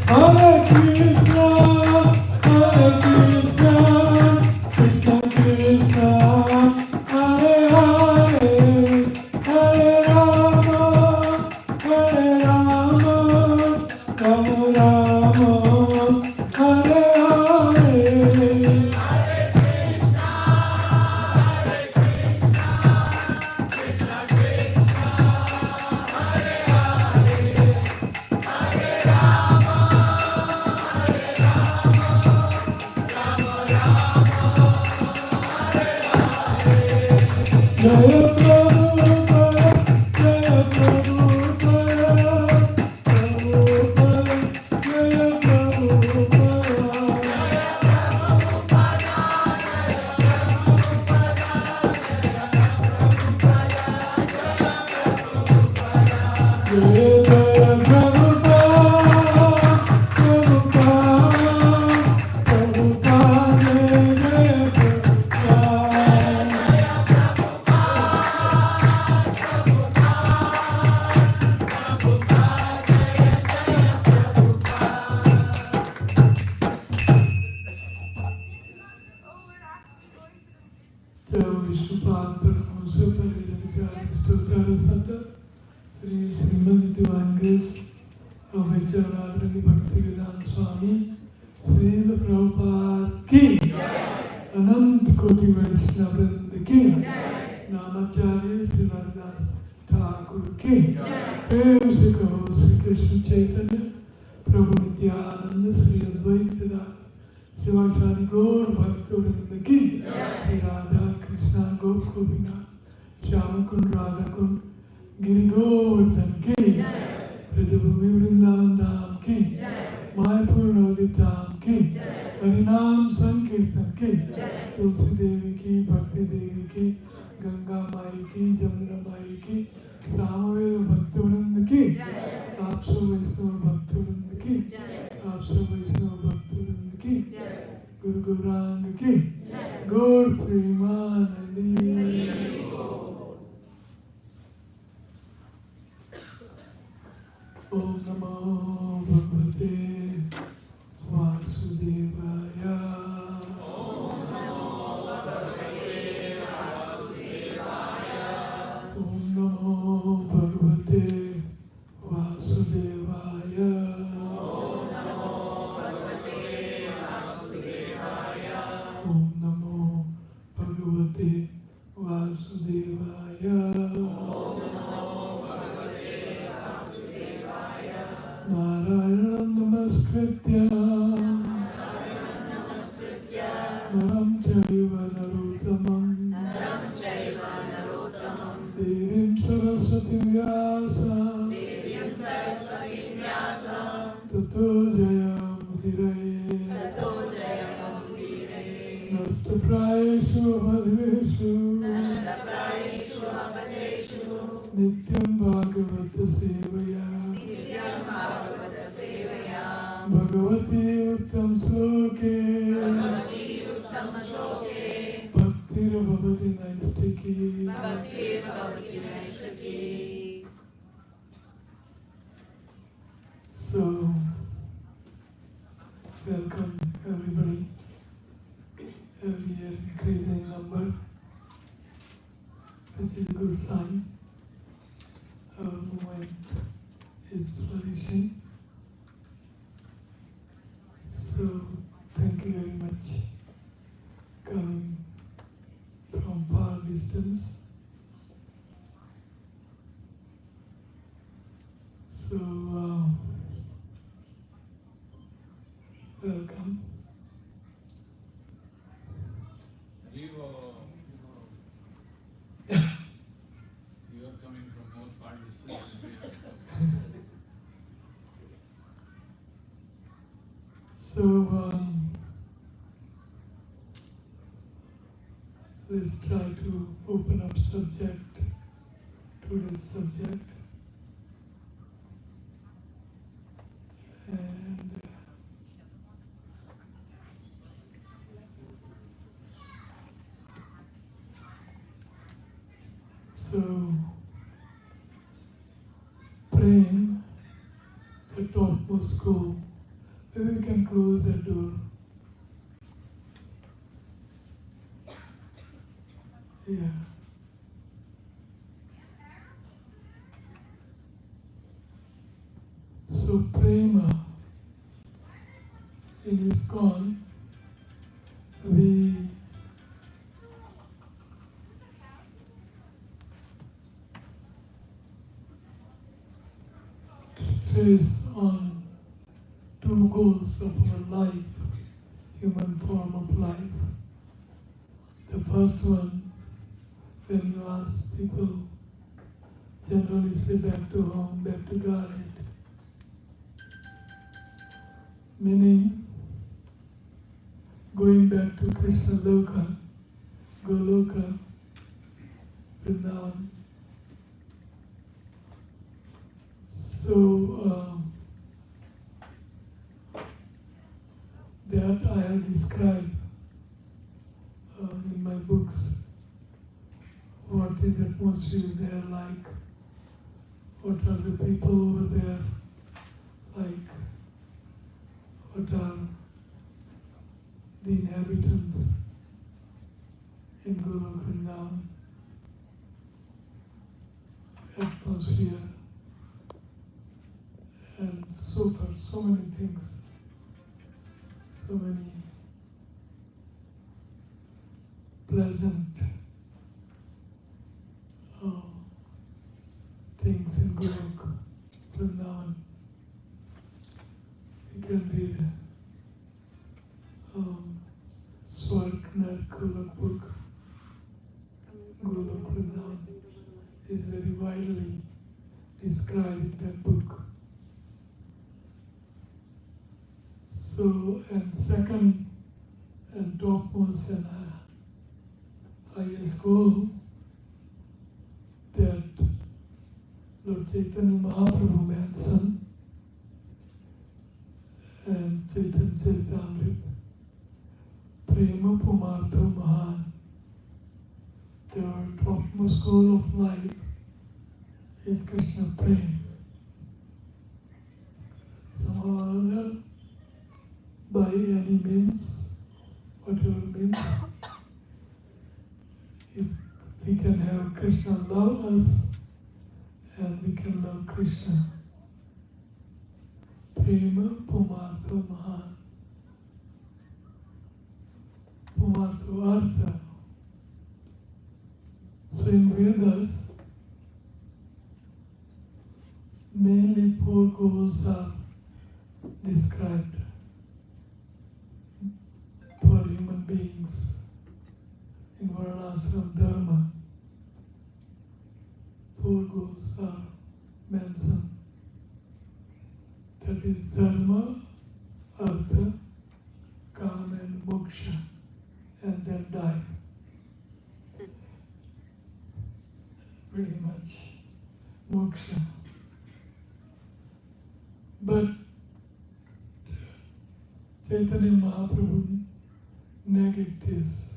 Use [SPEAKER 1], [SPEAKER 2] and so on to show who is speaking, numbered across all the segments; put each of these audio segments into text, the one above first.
[SPEAKER 1] Hare Krishna, Hare Krishna. Purushottama Paramahamsa Paramahamsa Sata Sri Shriman Divine Grace of H.R.R. Bhaktivedanta Swami Srila Prabhupada Ki Anant Koti Vaishnava Vrinda Ki Namacharya Sri Haridas Thakur Ki Prem Se Kaho Sri Krishna Chaitanya Prabhu Nityananda Sri Advaita Gadadhar Srivasadi Gaur Bhaktivinoda Ki Sri Radha Krishna Gop Gopinath Shyamakund Radhakund Giri Govardhan Ki Brajabhumi Vrindavan Dham Ki Mayapur Navadip Dham Ki Harinam Sankirtan Ki Tulsi Devi Ki Bhakti Devi Ki Ganga Mai Ki Jamuna Mai Ki Samaveda Bhaktivinoda Ki आप सब वैष्णव भक्तवृंद की आप सब वैष्णव भक्तवृंद की गुरु गौरांग की गौर प्रेमानंदी ओम नमो भगवते वासुदेवाय ओम नमो भगवते वासुदेवाय ओम नमो भगवते वासुदेवाय नारायणं नमस्कृत्य नरं चैव नरोत्तमं देवीं सरस्वतीं व्यासं ततो जयमुदीरये नष्टप्रायेषु भद्रेषु नित्यं भागवत सेवया भगवती उत्तम श्लोके भक्तिर्भवति नैष्ठिकी So, welcome everybody. Every year increasing number, which is a good sign. Our movement is flourishing. So, thank you very much coming from far distance. So, welcome.
[SPEAKER 2] You are coming from more far distance than we are.
[SPEAKER 1] So, let's try to open up today's subject. And so, praying the topmost goal. Maybe we can close that door. Yeah. So prema in ISKCON, we trace on two goals of our life, human form of life. The first one, when you ask people, generally say back to home, back to Godhead. Meaning, going back to Krishna Loka, Goloka, Vrindavan. So, that I have described in my books, what is atmosphere there like, what are the people over there like, what are the inhabitants in Golok Vrindavan, atmosphere, and so many things, so many pleasant things in Golok Vrindavan. You can read Swarg Nark Golok book. Golok Vrindavan is very widely described in that book. So, and second and topmost and highest goal that Lord Chaitanya Mahaprabhu mentioned and Chaitanya Charitamrita, Prema Pumartho Mahan, the topmost goal of life is Krishna Prem. Somehow or other, by any means, whatever means, if we can have Krishna love us and we can love Krishna. Prema Pumartho Mahan. Pumartho Artha. So in Vedas, mainly 4 goals are described for human beings in Varnashram Dharma. 4 goals are mentioned. That is Dharma, Artha, Kama and Moksha, and then die. Pretty much Moksha. But Chaitanya Mahaprabhu negated this.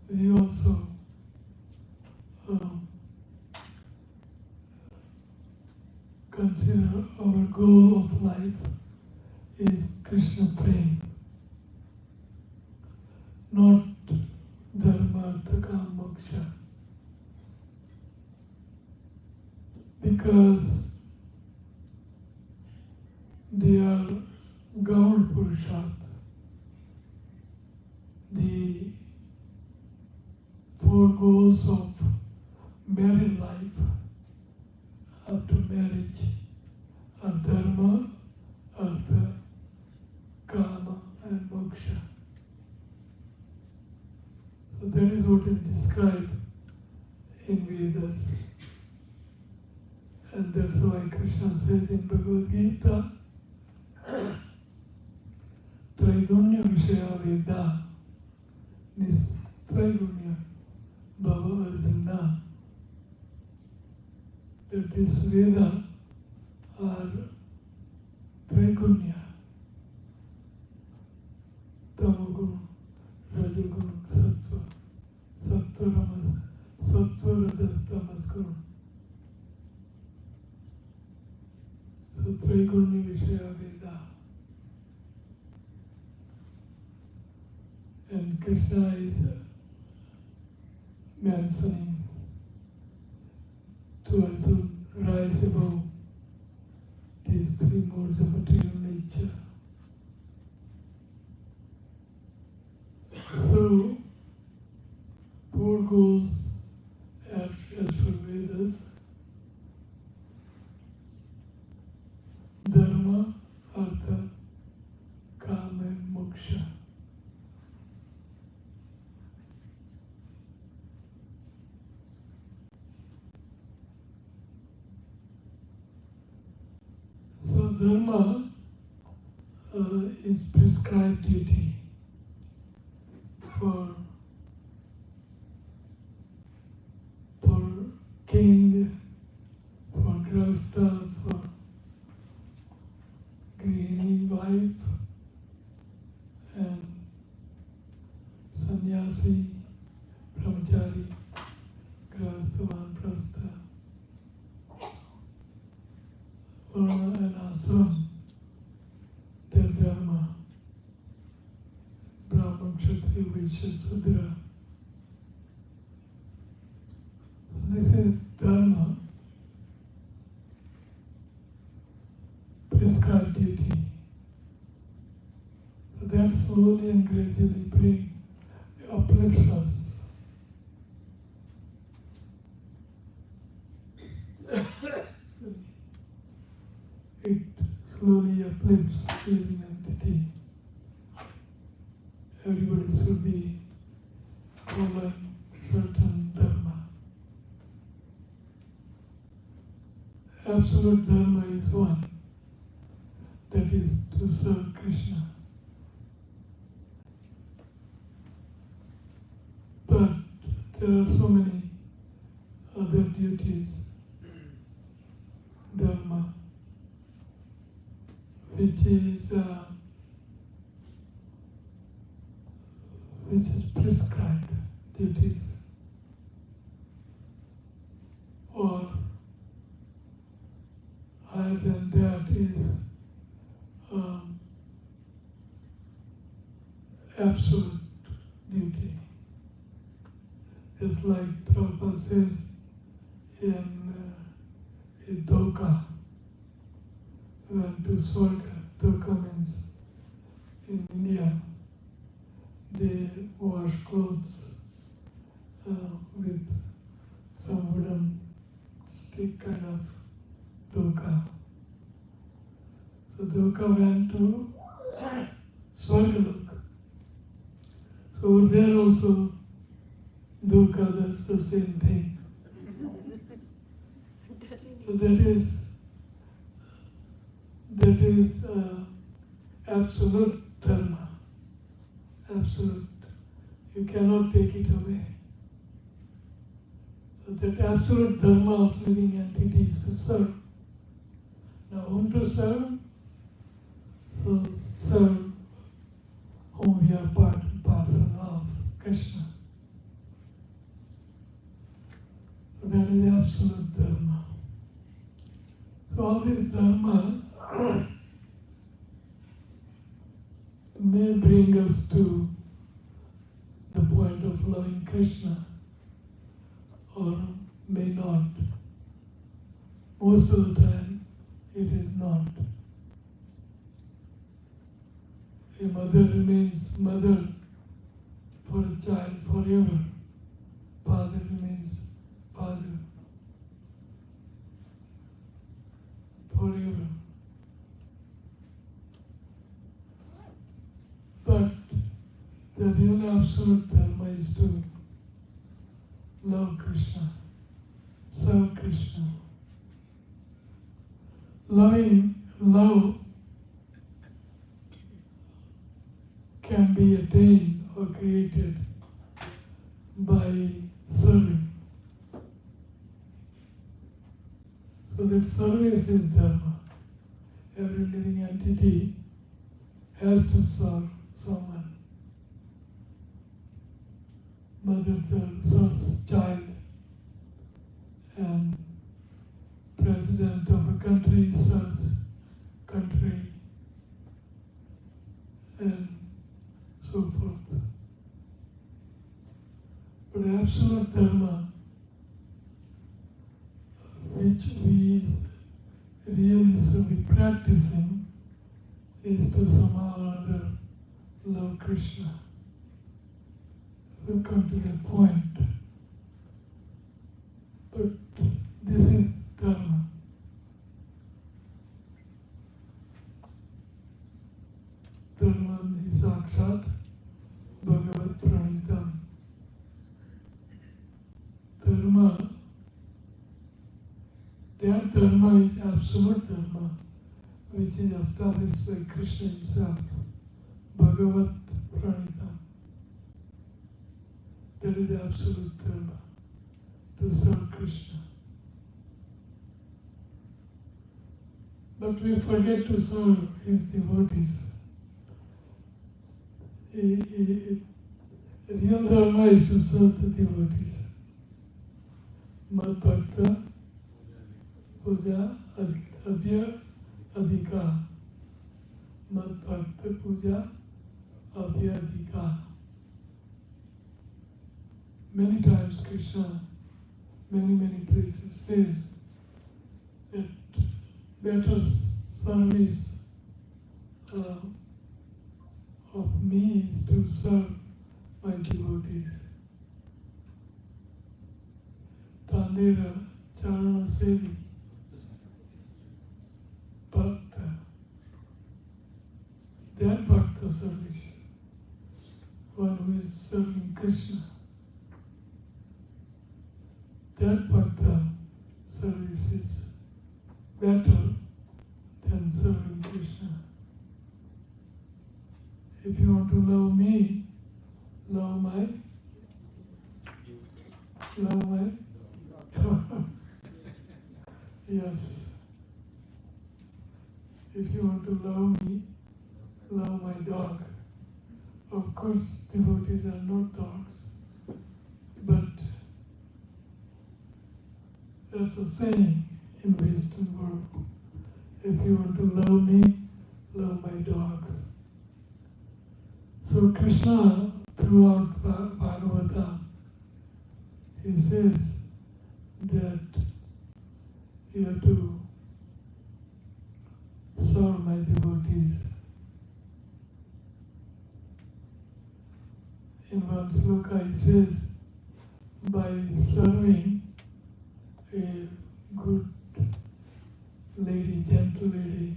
[SPEAKER 1] We also consider our goal of life is Krishna Prem, not Dharma, Artha, Kama, Moksha. Because they are Gaur Purusharth. The 4 goals of married life after marriage are Dharma, Artha, Kama and Moksha. So that is what is described in Vedas. And that's why Krishna says in Bhagavad Gita, Traigunya Vishaya Veda, Nistraigunya Bhava Arjuna, that this Veda are Traigunya, Tamoguna, Rajoguna, Sattva, Sattva, Rajas, Tamas, Guna. So Traigunya Vishaya Veda. And Krishna is mentioning to Arjuna, rise above these 3 modes of material nature. So, 4 goals as for Vedas: Dharma, Artha, Kama and Moksha. So Dharma is prescribed duty for king, for grasta, for granny wife, and sannyasi, brahmachari, grasta, vanprastha, varna and ashram, their dharma, Brahman, Kshatriya, Vaishya, Sudra. uplifts us. It slowly uplifts living entity. Everybody should be following certain dharma. Absolute dharma is one, that is to serve Krishna. But there are so many other duties, dharma, which is prescribed duties, or higher than that is absolute duty. Just like Prabhupada says in Doka, when to Swarga, Doka means in India, they wash clothes with some wooden stick kind of Doka. So Doka went to Swargalok. So over there also Doka does the same thing. So that is absolute dharma. Absolute. You cannot take it away. So that absolute dharma of living entity is to serve. Now whom to serve? So serve whom we are part and parcel of, Krishna. So that is absolute dharma. So all this dharma may bring us to the point of loving Krishna, or may not. Most of the time, it is not. A mother remains mother for a child forever. Father remains father forever. But the real absolute dharma is to love Krishna, serve Krishna. Love can be attained or created by serving. So that service is dharma. Every living entity has to serve someone. Mother serves child, and president of a country serves country, and so forth. But absolute dharma, which we really should be practicing, is to somehow or other love Krishna. We'll come to that point. But this is dharma. Dharma is sakshat bhagavat pranitam. Dharma, that dharma is absolute dharma, which is established by Krishna himself. Bhagavat pranitam. That is the absolute dharma, to serve Krishna. But we forget to serve his devotees. Real dharma is to serve the devotees. Mad bhakta puja abhya adhikar. Mad bhakta puja abhya adhikar. Many times Krishna, many places says that better service of me is to serve my devotees. Tandira Charana Sevi Bhakta. That Bhakta service, one who is serving Krishna, that Bhakta service is better than serving Krishna. If you want to love me, love my yes. If you want to love me, love my dog. Of course, devotees are not dogs, but there's a saying in Western world: if you want to love me, love my dogs. So Krishna, throughout Bhagavata, he says that you have to serve my devotees. In one sloka he says, by serving a good lady, gentle lady,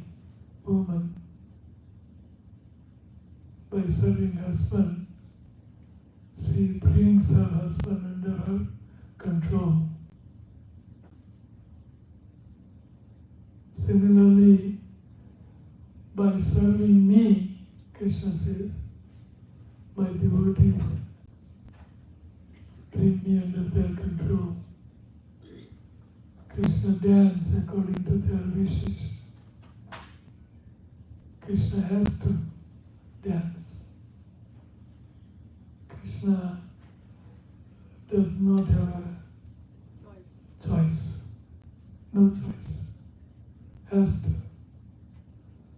[SPEAKER 1] woman, by serving husband, she brings her husband under her control. Similarly, by serving me, Krishna says, my devotees bring me under their control. Krishna dance according to their wishes. Krishna has to dance. Krishna does not have a choice. No choice. Has to.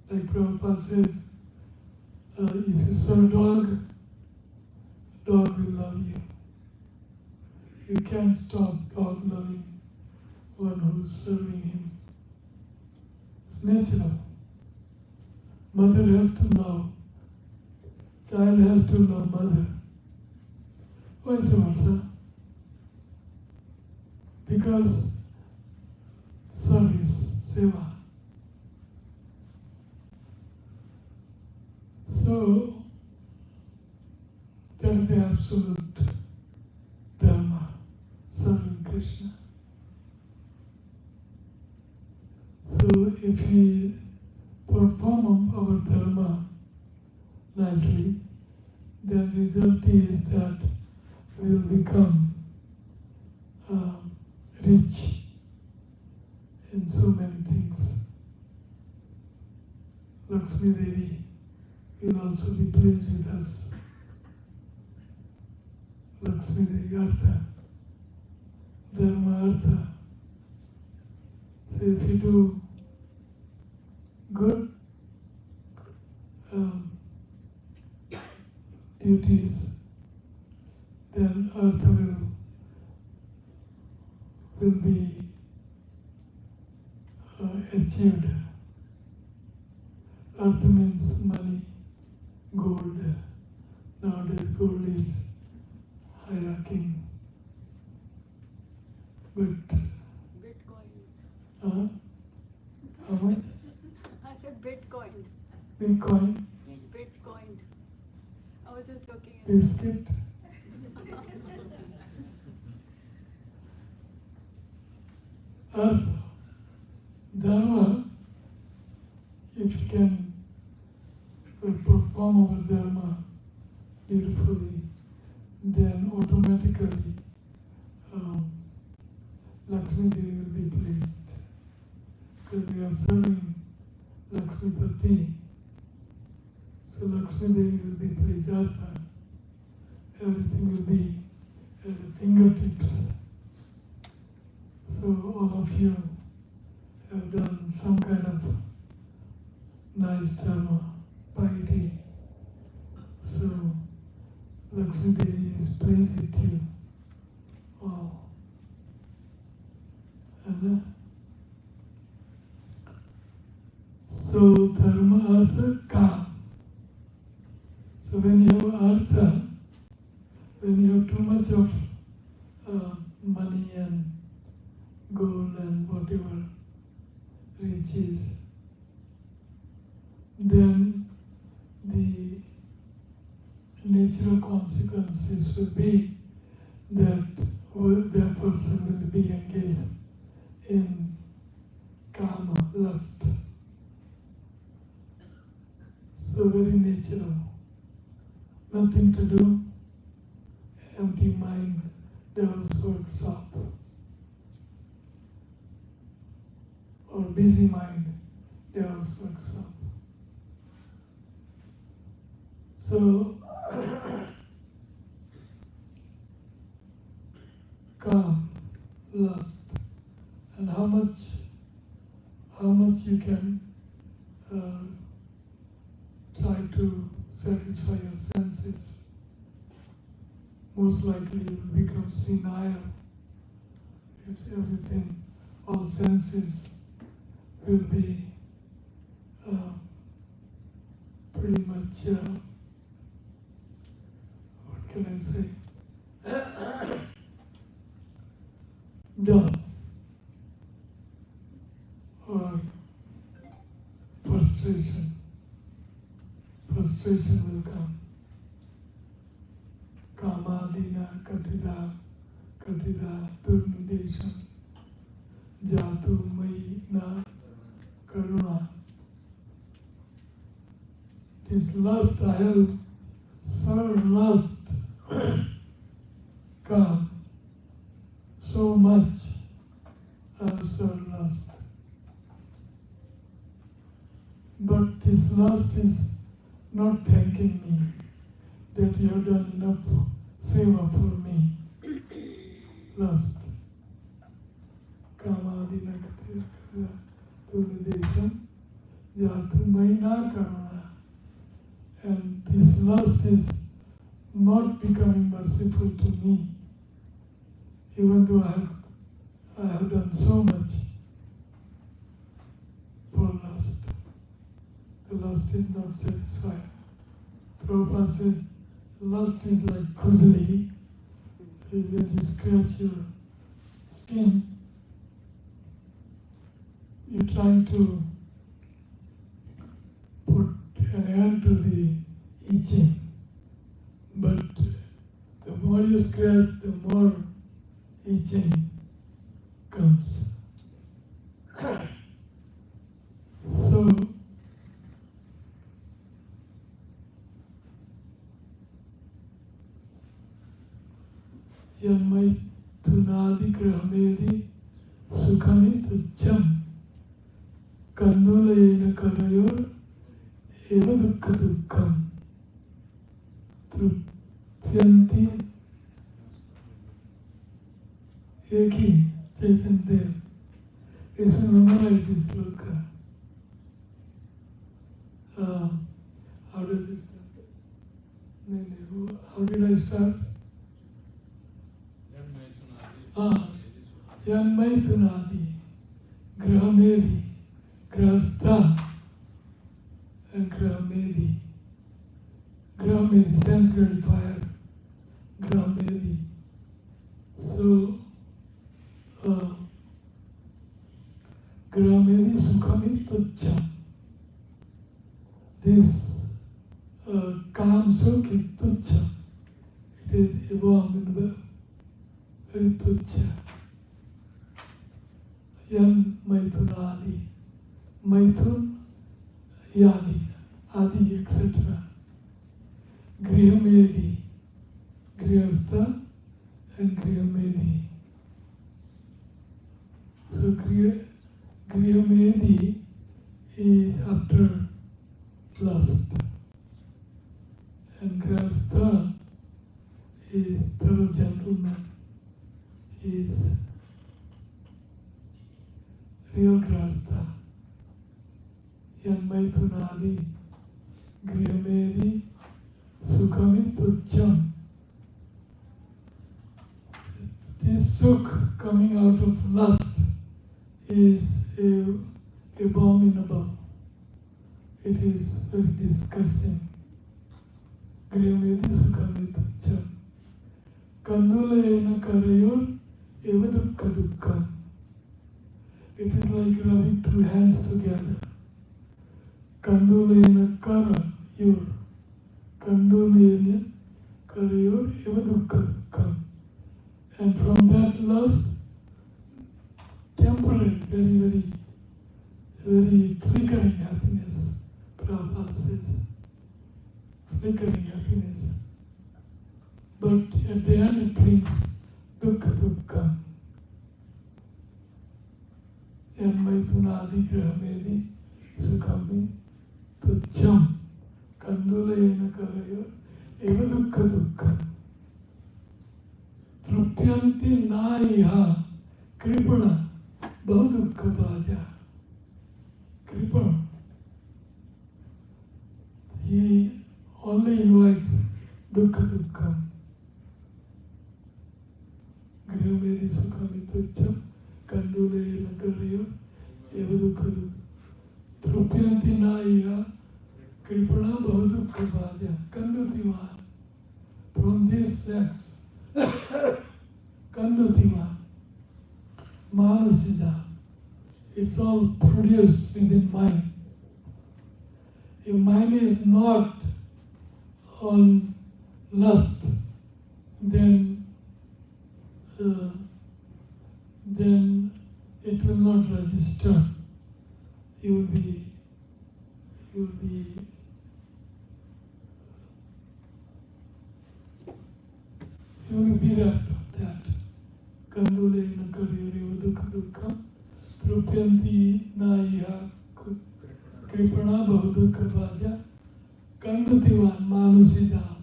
[SPEAKER 1] Like Prabhupada says, if you serve dog, dog will love you. You can't stop dog loving one who's serving him. It's natural. Mother has to love. Child has to love mother. Vice versa. Because service, seva. So, that's the absolute dharma, serving Krishna. So, if we perform our dharma nicely, the result is that we will become rich in so many things. Lakshmi Devi will also be pleased with us. Lakshmi Devi Artha, Dharma Artha. So if you do good duties, then Artha will be achieved. Artha means money, gold. Nowadays gold is hierarchy. But
[SPEAKER 3] Bitcoin.
[SPEAKER 1] how much?
[SPEAKER 3] I said Bitcoin.
[SPEAKER 1] Bitcoin,
[SPEAKER 3] Bitcoin. I was just joking.
[SPEAKER 1] biscuit. Artha, dharma, if you can perform our dharma beautifully, then automatically Lakshmi Devi will be pleased. Because we are serving Lakshmi Pati. So Lakshmi Devi will be pleased. Artha, everything will be at the fingertips. So all of you have done some kind of nice dharma, piety. So Lakshmi Devi is pleased with you. Wow. And, so dharma, artha, kam. So when you have artha, when you have too much of money and gold and whatever riches, then the natural consequences will be that that person will be engaged in kama, lust. So very natural. Nothing to do, empty mind, devil's workshop. Or busy mind, devil's workshop. So, calm, lust, and how much you can try to satisfy your senses. Most likely you will become senile. Everything, all senses will be pretty much, what can I say, dull or frustration. Frustration will come. Kama, dina, katida, durnidesham, jatu, mai, na, karuna. This lust, I have served lust, come, so much I have served lust. But this lust is not thanking me that you have done enough seva for me. Lust. Kama, dina, katida, durnidesham, jatu, mai, na, karuna. And this lust is not becoming merciful to me, even though I have done so much for lust. The lust is not satisfied. Prabhupada says, lust is like khujli. When you scratch your skin, you're trying to put an end to the itching. But the more you scratch, the more itching comes. So, Yanmai tunadi grahamedi sukhami tucham kandulayena karayor eva dukkha dukkham trupyanti eki Chaitanya Dev. You should memorize this sloka. How does it start? How did I start? Yanmai tunadi, grahamedi, grahastha, and grahamedi. Grahamedi, sense gratifier, grahamedi. So, grahamedi sukhami tucham. This kam sukh is tucham. It is abominable, very tuchya. Yan maitunadi, maitun, yadi, adi, etc. Grihamedi, grihastha, and grihamedi. So grihamedi is after lust, and grihastha is thorough gentleman, is real grihastha. Yanmai tunadi, grihamedi, sukhami tucham. This sukh coming out of lust is abominable. It is very disgusting. Grihamedi sukhami tucham. Kandulena karayor eva dukkha dukkam. It is like rubbing two hands together. Kandulena karayor. Kandulena karayor eva dukkha dukkam. And from that lust, temporary, very flickering happiness, Prabhupada says. Flickering happiness. But at the end it brings dukkha dukkha. Maithunadi grahamedi sukhami tucham kandulayena karayo eva dukkha dukkha. Trupyanti naiha kripana bahudukha bhaja. Kripana. He only invites dukkha dukkha. Grahamedi sukhami tucham kandulayena karayo eva dukkha dukkha. Trupyanti naiha kripana bahudukha bhaja. Kandutiman. From this sex, Kandutima, Manasida, it's all produced within mind. If mind is not on lust, then it will not register. You will be bereft of that. Kandulena kariyareva dukkha dukkha. Trupyanti naiha kripana bahudukha bhaja. Kandutivan manusidam.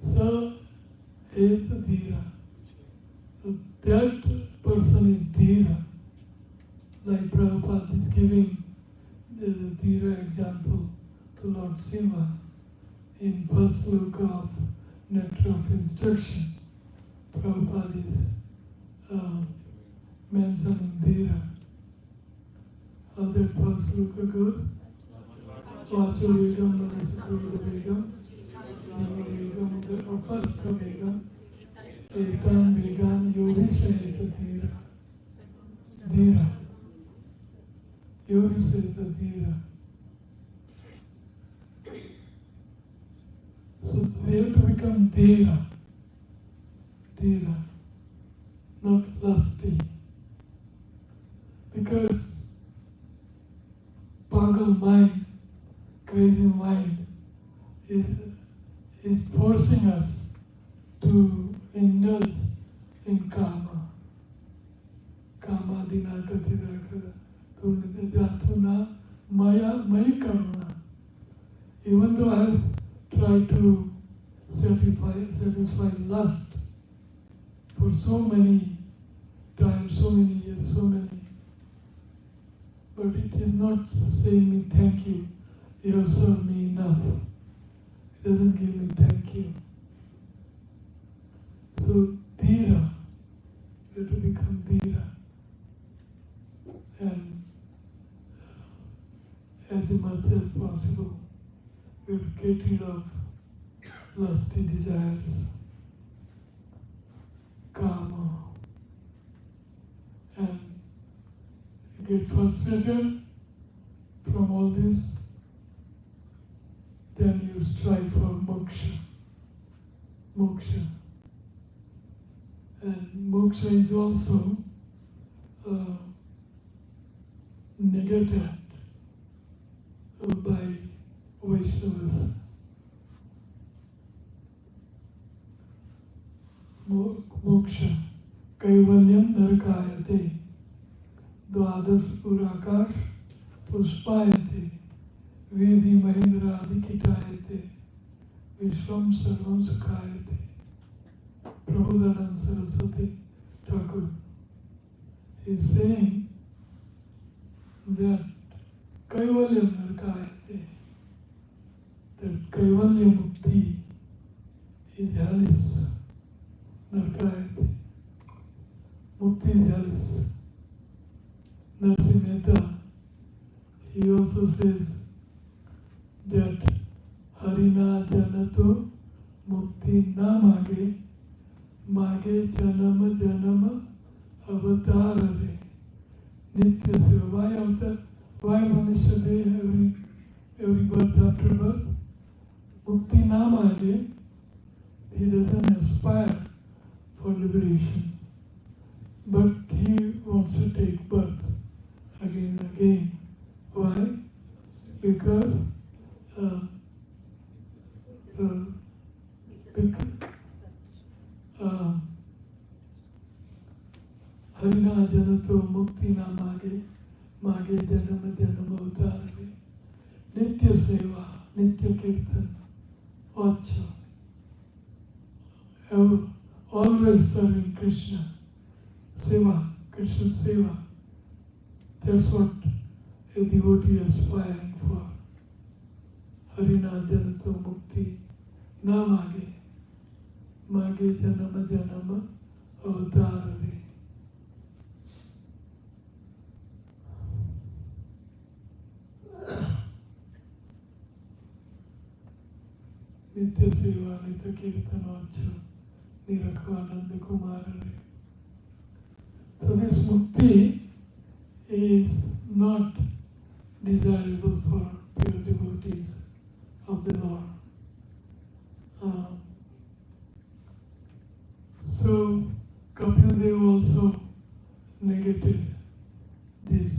[SPEAKER 1] So is dhira. So that person is dhira. Like Prabhupada is giving the dhira example to Lord Shiva in first look of Nectar of Instruction. Prabhupada is mentioning dhira. How that first look goes? Vacho vegam, manasakroda vegam, dhamma vegam, upastha vegam, etan vegam, yogishayata dhira. Dhira. Yogishayata dhira. So we have to become dhira, not lusty. Because pagal mind, crazy mind, is forcing us to indulge in kama. Kama dinaka tidaka jatuna maya mai karuna. Even though I have tried to satisfy lust for so many times, so many years, but it is not saying me thank you, you have served me enough. It doesn't give me thank you. So dhira, you have to become dhira. And as much as possible, we have to get rid of lusty desires, kama, and get frustrated from all this, then you strive for moksha. And moksha is also negated by Vaishnavas. Moksha, Kaivalyam Narakayate, Dvadas Purakash Puspayate, Vedi Mahindra Adikitayate, Vishram Sarvam Sukhayate. Prabhupada Saraswati Thakur is saying that Kaivalyam Narakayate, that Kaivalya Mukti is hellish. Narakayate. Mukti is hellish. Narsi Mehta, he also says that Harina Janato Mukti Namage मागे जन्म जन्म अवतार रे नित्य सेवा. Why Manushya Deha every birth after birth? Mukti na mage, he doesn't aspire for liberation, but he wants to take birth again and again. Why? Because हरिना जन तो मुक्ति ना मागे मागे जन्म जन्म अवतार रे नित्य सेवा नित्य कीर्तन अच्छा always serving Krishna seva Krishna seva. That's what a devotee aspiring for. Harina janato mukti na mage mage janama janama avatar re. नित्य सेवा नित्य कीर्तन अच्छा निरखवानंद कुमार रे. So this mukti is not desirable for pure devotees of the Lord. So Kapil Dev also negated this.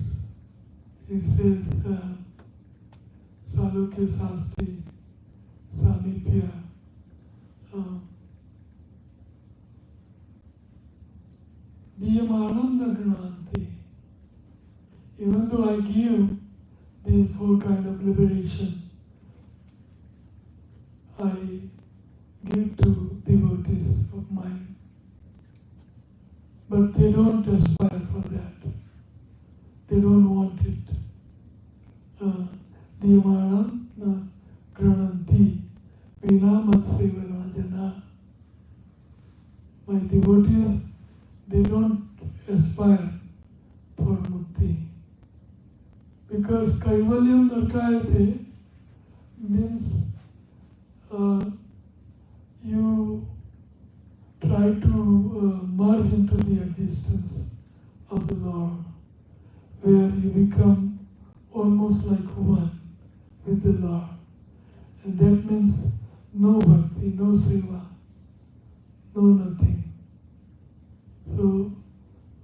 [SPEAKER 1] He says Salukya Sasti Samipya Diyamananda Grananti. Even though I give these four kind of liberation, I give to devotees of mine, but they don't aspire for that. They don't want it. Diyamananda Grananti Vinamat Sevarajana. My devotees, they don't aspire for mukti. Because Kaivalyam Darkayate means you try to merge into the existence of the Lord, where you become almost like one with the Lord. And that means no bhakti, no seva, no nothing. So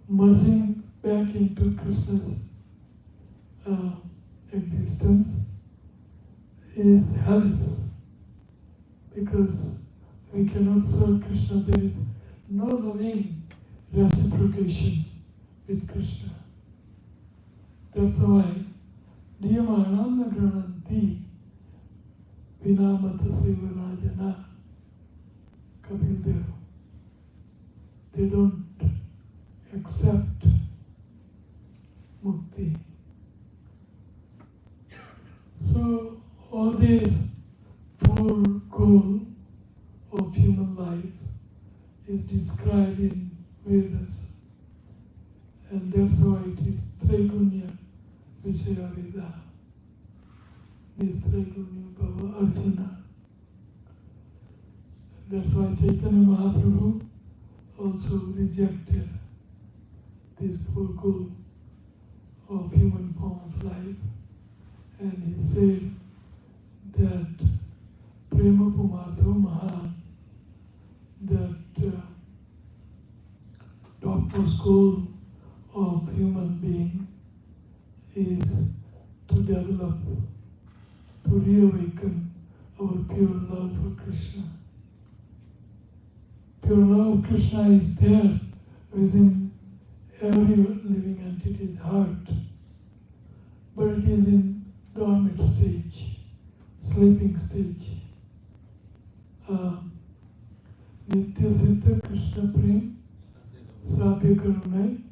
[SPEAKER 1] merging back into Krishna's existence is hellish, because we cannot serve Krishna. There is no loving reciprocation with Krishna. That's why Diyamananda Grananti Vinamata Sevarajana Kapil Dev. They don't accept mukti. So all these four goals of human life is described in Vedas, and that's why it is Traigunya Vishaya Veda. This Traigunya Bhava Arjuna. That's why Chaitanya Mahaprabhu also rejected this four goals of human form of life, and he said that Prema Pumartho Mahan, that topmost goal of human being is to develop, to reawaken our pure love for Krishna. Pure love of Krishna is there within every living entity's heart, but it is in dormant stage, sleeping stage. Nitya Siddha Krishna Prem Sabya Karunai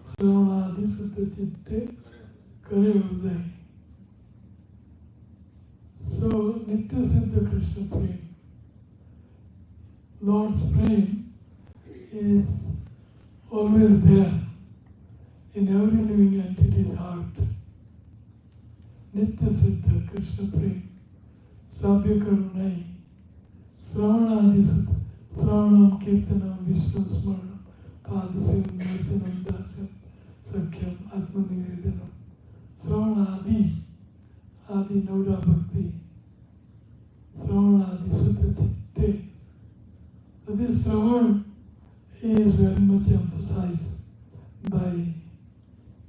[SPEAKER 1] Sravana Sutta Chitte Kare Uday. So Nitya Siddha Krishna Prem, Lord's Prem is always there in every living entity's heart. Nitya Siddha Krishna Prem Sabya Karunai Sravana Sravanam Kirtanam Vishnu Smaranam Padasevam Nartanam Dasam Sakyam Atmanivedanam. Sravana Adi Nauda Bhakti. Sravana Adi Sutta Chitte. So this Sravan is very much emphasized by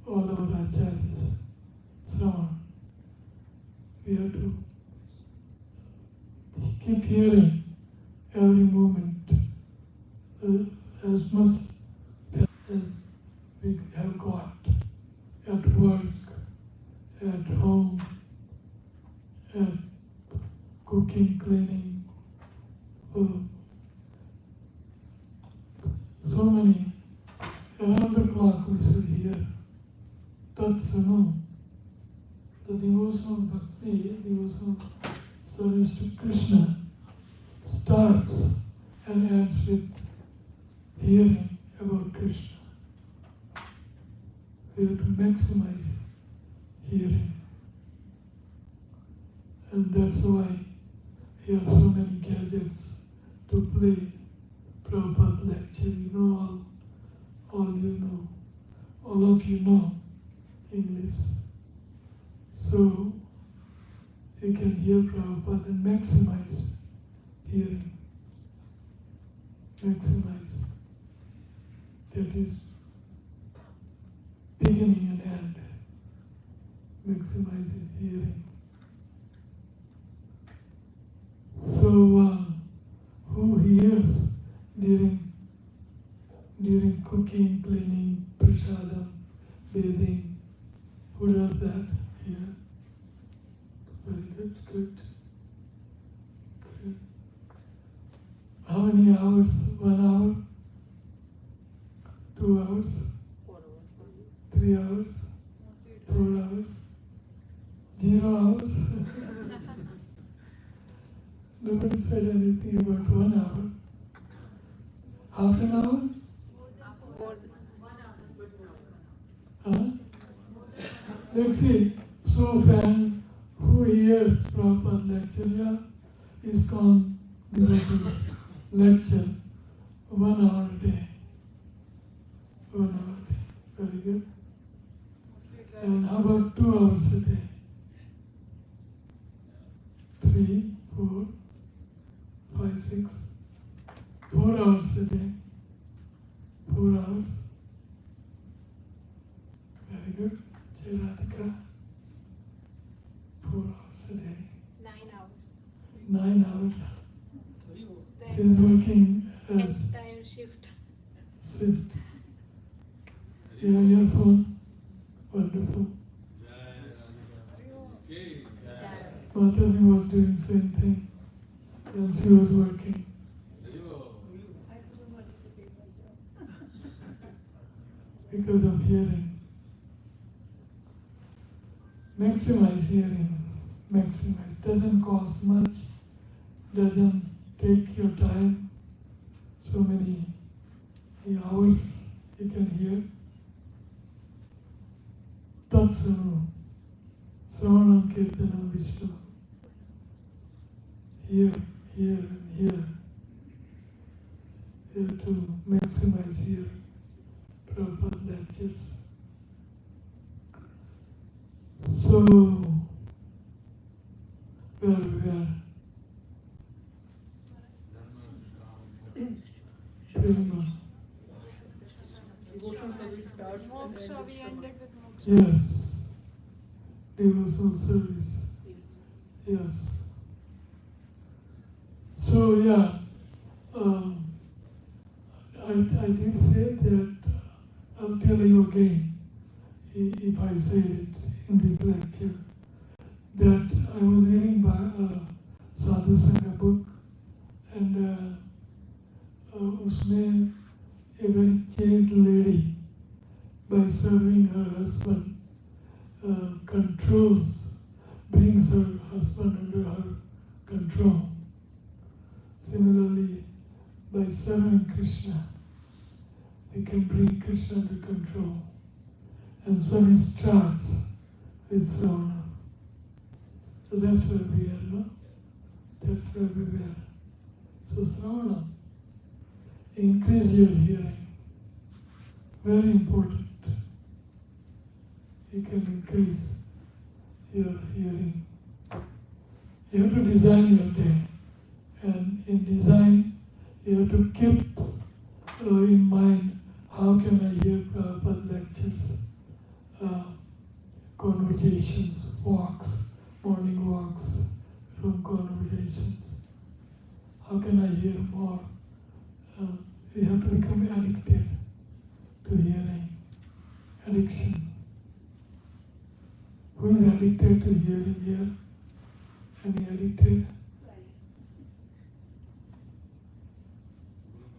[SPEAKER 1] all our acharyas. Sravan. We have to keep hearing every moment as much as we have got at work, at home, at cooking, cleaning, so many. Around the clock we should hear Tat Sanu. The devotional bhakti, devotional service to Krishna starts and ends with hearing about Krishna. We have to maximize hearing. And that's why here are so many gadgets to play Prabhupada lecture. You know, all you know, all of you know English. So you can hear Prabhupada and maximize hearing. Maximize. That is beginning and end. Maximizing hearing. So who hears during cooking, cleaning, prasadam, bathing? Who does that here? Very good, good. Good. How many hours? 1 hour? 2 hours? 3 hours? 4 hours? 0 hours? Nobody said anything about 1 hour. Half an hour? Huh? Let's see. So fan who hears proper lecture, yeah, is called devotees lecture 1 hour a day. 1 hour a day. Very good. And how about 2 hours a day? 3, 4, 5, 6, 4 hours a day. 4 hours. Very good. Radhika. 4 hours a day.
[SPEAKER 3] 9 hours.
[SPEAKER 1] 9 hours. She's working as
[SPEAKER 3] Entire shift.
[SPEAKER 1] shift. You have your phone? Wonderful. Mataji was doing same thing when she was working. Because of hearing. Maximize hearing. Maximize. Doesn't cost much. Doesn't take your time. So many hours you can hear. Tatsanu. Sravanam Kirtanam Vishnu. Hear, hear, and hear. You have to maximize hearing. Prabhupada lectures. So, where we are? Prema.
[SPEAKER 3] Moksha, we ended with moksha.
[SPEAKER 1] Yes. Devotional service. Yes. So, yeah. I did say that I'll tell you again, if I say it in this lecture, that I was reading Sadhu Sangha book, and उसमें a very chaste lady, by serving her husband, brings her husband under her control. Similarly, by serving Krishna, we can bring Krishna under control. And service starts with Sravana. So that's where we are, no? That's where we are. So Sravana increase your hearing. Very important. You can increase your hearing. You have to design your day. And in design, you have to keep in mind, how can I hear Prabhupada lectures, conversations, walks, morning walks, room conversations. How can I hear more? You have to become addicted to hearing. Addiction. Who is addicted to hearing here? Any addicted?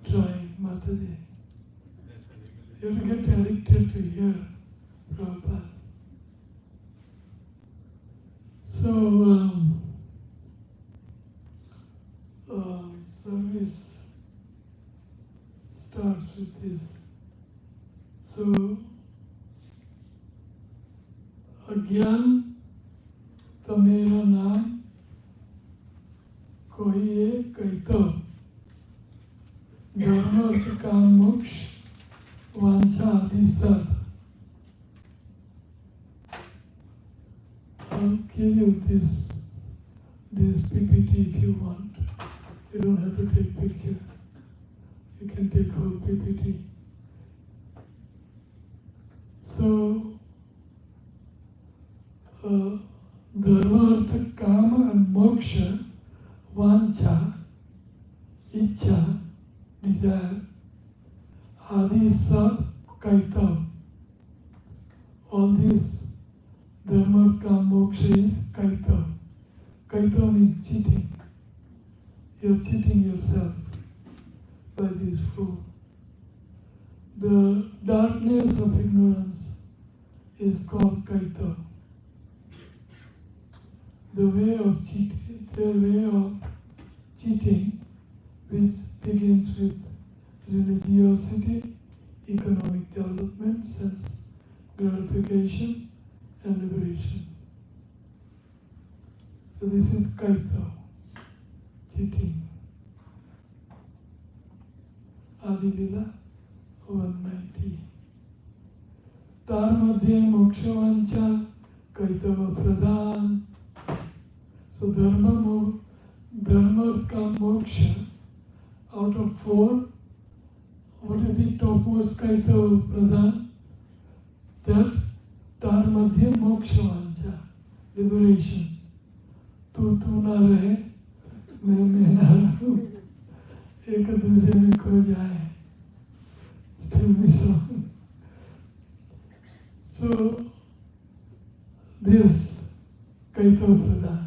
[SPEAKER 1] Try, Mataji. You have to get addicted to hear Prabhupada. So, service starts with this. So, अज्ञान तमेरा नाम कोई ये कहतो धर्म अर्थ काम मोक्ष वांछा आदि सब. I'll give you this PPT if you want. You don't have to take picture. You can take whole PPT. So, dharma, artha, kama and moksha, vancha, ichha, desire, adi sab kaitav. All these dharma, artha, kama, moksha is kaitav. Kaitav means cheating. You're cheating yourself by these four. The darkness of ignorance is called kaitav. The way of cheating, which begins with religiosity, economic development, sense gratification, and liberation. So this is kaitav, cheating. Adi Lila 190. Tar madhye moksha vancha kaitava pradhan. So dharma ka moksha, out of four, what is the topmost kaitava pradhan? That tar madhye moksha vancha, liberation. Tu na rahe, मैं ना रहूं, एक दूसरे में खो जाए. So this kaitava pradhan,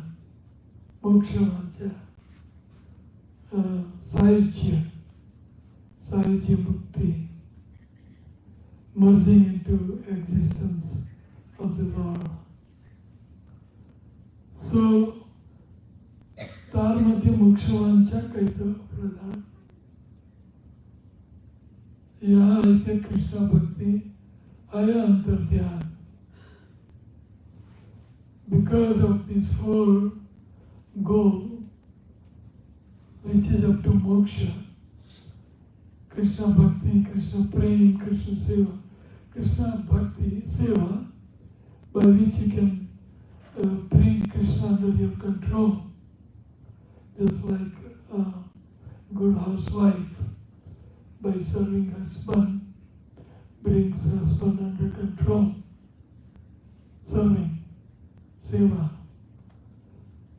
[SPEAKER 1] moksha vancha, sahyajya mukti, merging into existence of the Lord. So, tar madhya moksha vancha kaitava pradhan. यहाँ रहते कृष्ण भक्ति आया अंतर ध्यान. Because of these four goals, which is up to moksha, Krishna bhakti, Krishna prem, Krishna seva, Krishna bhakti seva, by which you can bring Krishna under your control, just like a good housewife, by serving husband, brings husband under control. Serving, seva.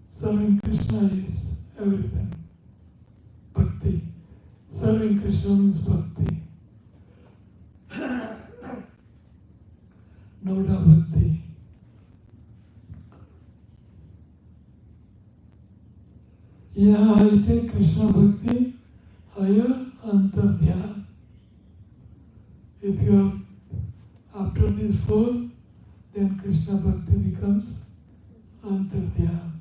[SPEAKER 1] Serving Krishna is everything. Bhakti. Serving Krishna means bhakti. Noda bhakti. यहाँ आते कृष्ण भक्ति haya antardhyan. If you are after these four, then Krishna bhakti becomes antardhyan.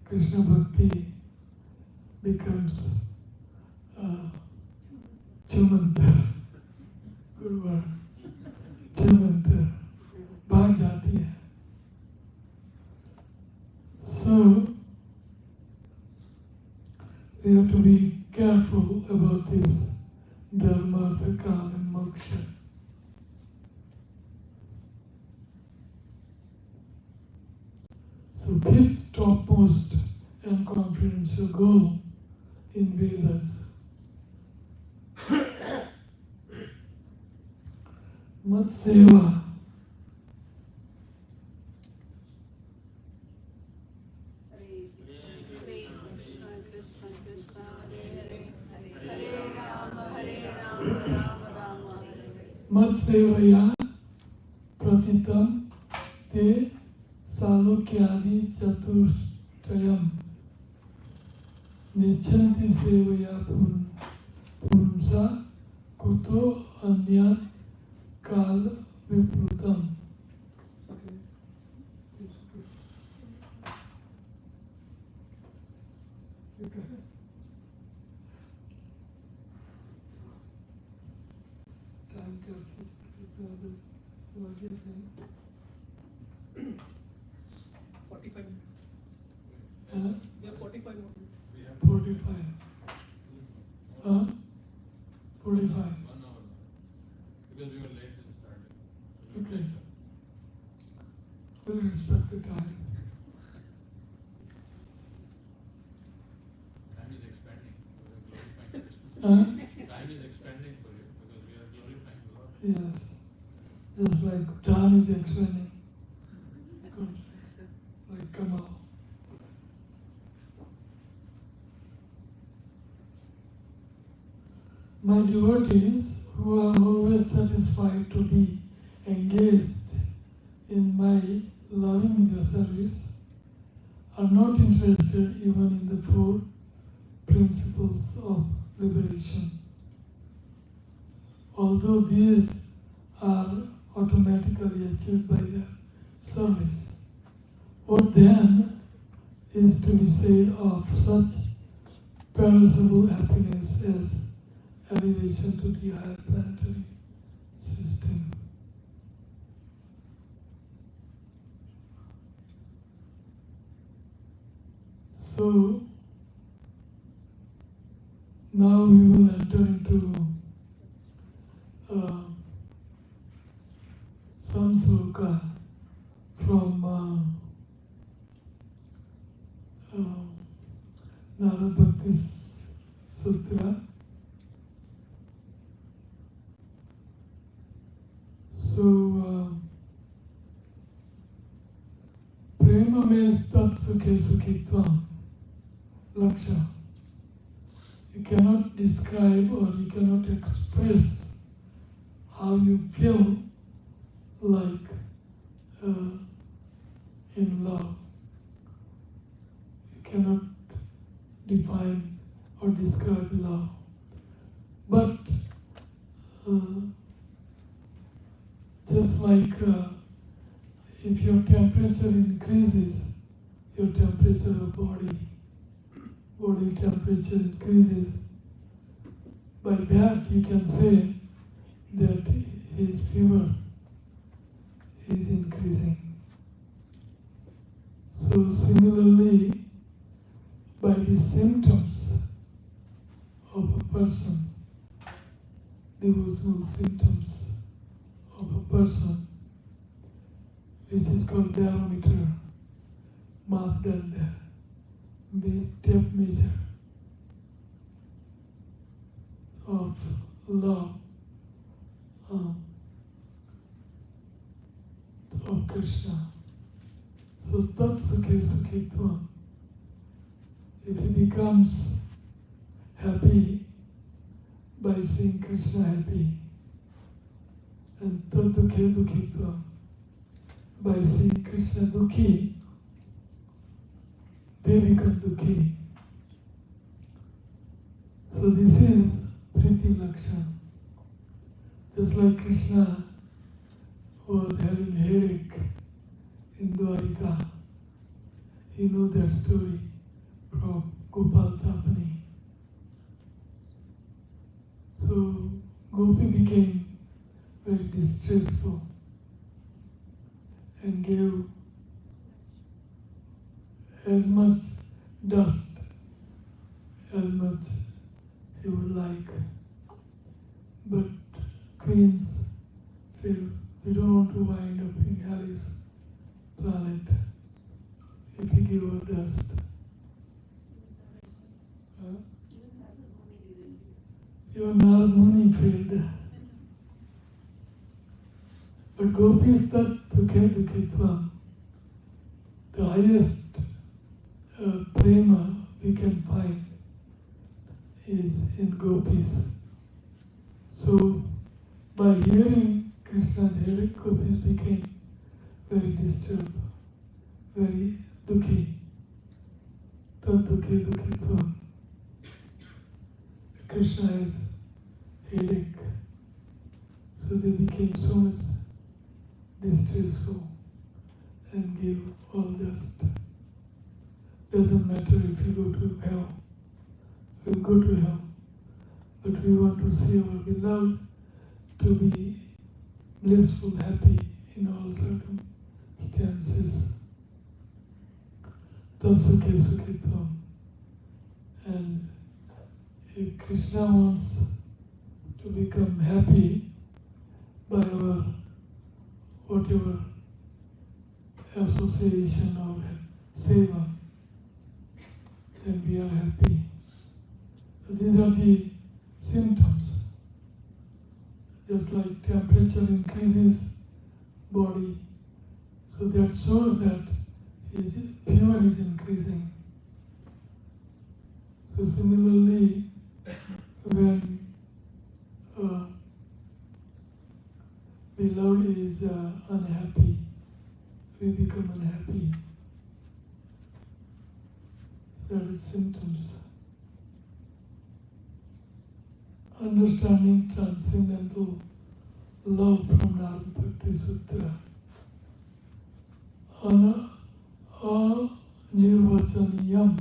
[SPEAKER 1] Krishna bhakti becomes chumantar. Good word. Chumantar. भाग जाती है. So we have to be be careful about this dharma, artha, kama, and moksha. So fifth topmost and confidential goal in Vedas. Mat seva. Mat sevaya pratitam te salukyadi chaturshtayam nichanti sevaya purumsa kuto anyat kal viprutam. Time calculation. What do you think?
[SPEAKER 4] 45 minutes.
[SPEAKER 1] Huh?
[SPEAKER 4] We have 45 more minutes.
[SPEAKER 2] We have
[SPEAKER 1] 45. Huh? 45.
[SPEAKER 2] 1 hour. Because we were late in starting.
[SPEAKER 1] Okay. We'll respect the time.
[SPEAKER 2] Time is expanding. We are glorifying Krishna.
[SPEAKER 1] Huh?
[SPEAKER 2] Time is expanding for you because we are glorifying Lord.
[SPEAKER 1] Yes. Just like time is expanding. Good. Like Kamal. My devotees, who are always satisfied to be engaged in my loving their service, are not interested even in the 4 principles of liberation. Although these are automatically achieved by their service, what then is to be said of such perishable happiness as elevation to the higher planetary system? So, now we will enter into some sloka from Narad Bhakti Sutra. So, prema means tat sukhe sukhitvam, laksha. You cannot describe or you cannot express how you feel like in love. You cannot define or describe love. But just like if your temperature increases, your temperature of body temperature increases, by that you can say that his fever is increasing. So similarly, by the symptoms of a person, devotional symptoms of a person, which is called barometer, mapdanda, tape measure of love of Krishna. So tat sukhe sukhitvam. If he becomes happy by seeing Krishna happy, and tat dukhe dukhitvam, by seeing Krishna dukhi, they become dukhi. So this is Priti Lakshan. Just like Krishna was having headache in Dwarika. You know that story from Gopal Tapani. So Gopi became very distressful and gave as much dust, as much you would like. But queens say, we don't want to wind up in Halley's planet if we give her dust. Even Narad Muni failed. But gopis tat dukhe dukhitvam. The highest prema we can find is in gopis. So, by hearing Krishna's headache, gopis became very disturbed, very dukhi. Tat dukhe dukhitvam. Krishna has headache. So they became so much distressful and gave all dust. Doesn't matter if you go to hell, we'll go to hell. But we want to see our beloved to be blissful, happy in all circumstances. Tasukhe sukhitvam. And if Krishna wants to become happy by our whatever association or seva, then we are happy. So these are the symptoms. Just like temperature increases body, so that shows that his fever is increasing. So similarly, when beloved is unhappy, we become unhappy. That is symptoms. Understanding transcendental love from Narada Bhakti Sutra. Anirvachaniyam.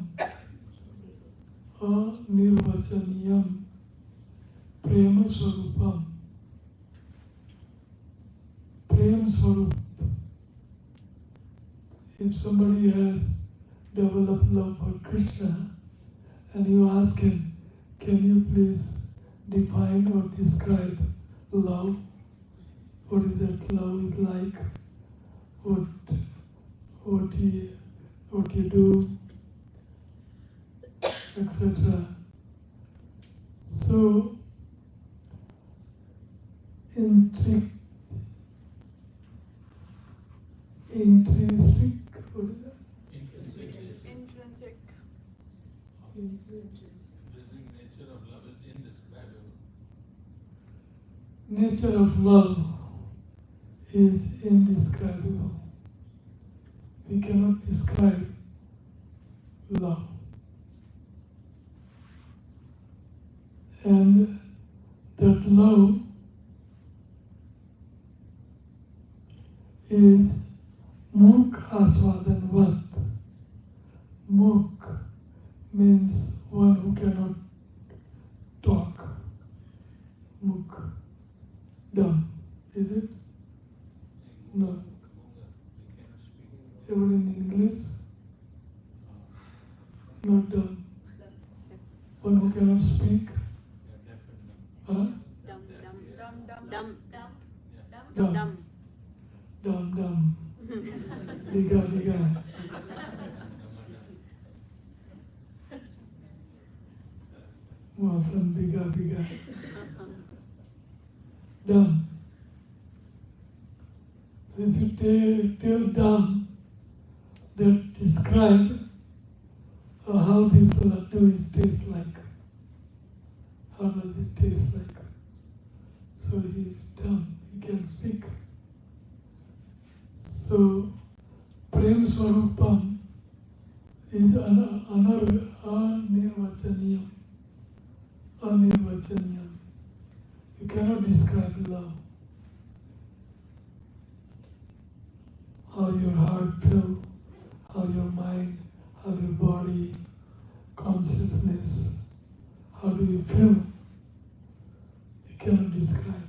[SPEAKER 1] Anirvachaniyam. Prema Swarupam. Prem Swarup. If somebody has developed love for Krishna and you ask him, can you please define or describe love? What is that love is like? What you do, etc. So, intrinsic, what is that?
[SPEAKER 3] Intrinsic.
[SPEAKER 2] Nature of love is indescribable.
[SPEAKER 1] Nature of love is indescribable. We cannot describe love. And that love is mukh aswadanvat. Mukh means one who cannot talk. Mukh. Dumb. Is it? No. Ever in English? Not dumb. One who cannot speak. Huh?
[SPEAKER 3] Dumb.
[SPEAKER 1] Dumb. Diga. Mawasam biga. Dumb. So if you tell dumb, that describe how this laddu is taste like. How does it taste like? So he is dumb, he can speak. So Prem Swarupam is anirvachaniyam. You cannot describe love. How your heart feels, how your mind, how your body, consciousness, how do you feel? You cannot describe.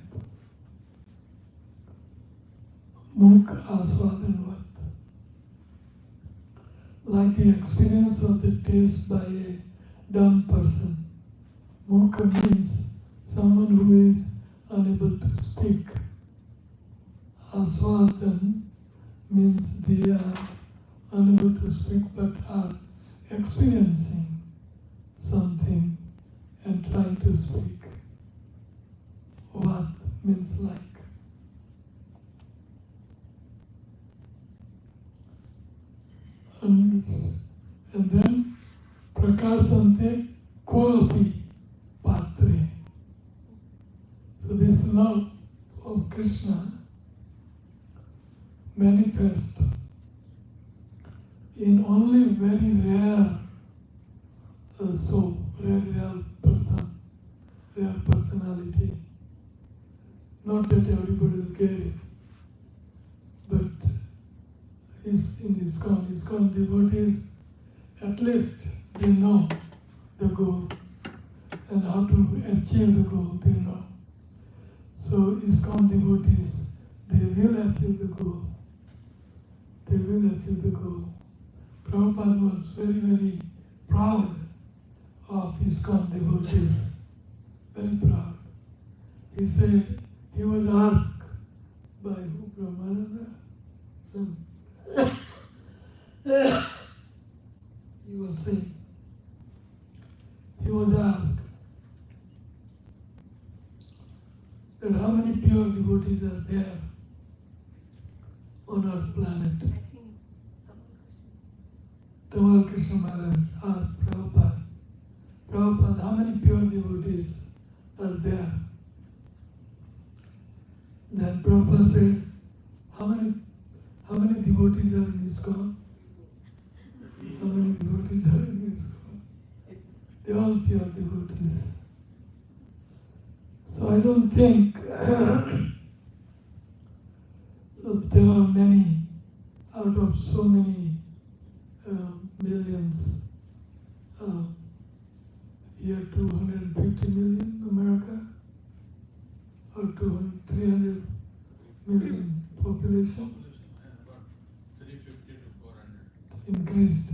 [SPEAKER 1] Mukh aswadanvat. Like the experience of the taste by a dumb person. Mukha means someone who is unable to speak. Aswadan means they are unable to speak but are experiencing something and trying to speak. Vad means like. And then prakasante koapi patre. So this love of Krishna manifests in only very rare soul, rare person, rare personality. Not that everybody will get it, but is in ISKCON devotees, at least they know the goal and how to achieve the goal, they know. So ISKCON devotees, they will achieve the goal. They will achieve the goal. Prabhupada was very, very proud of ISKCON devotees. Very proud. He said, he was asked by who? Brahmananda? He was saying, he was asked that how many pure devotees are there on our planet.
[SPEAKER 3] I think
[SPEAKER 1] Tamal Krishna Maharaj asked Prabhupada, how many pure devotees are there? Then Prabhupada said, how many devotees are in ISKCON? How many devotees are in ISKCON? They're all pure devotees. So I don't think there are many, out of so many millions, here 250 million America, or 300 million population
[SPEAKER 2] About 350 to 400.
[SPEAKER 1] increased.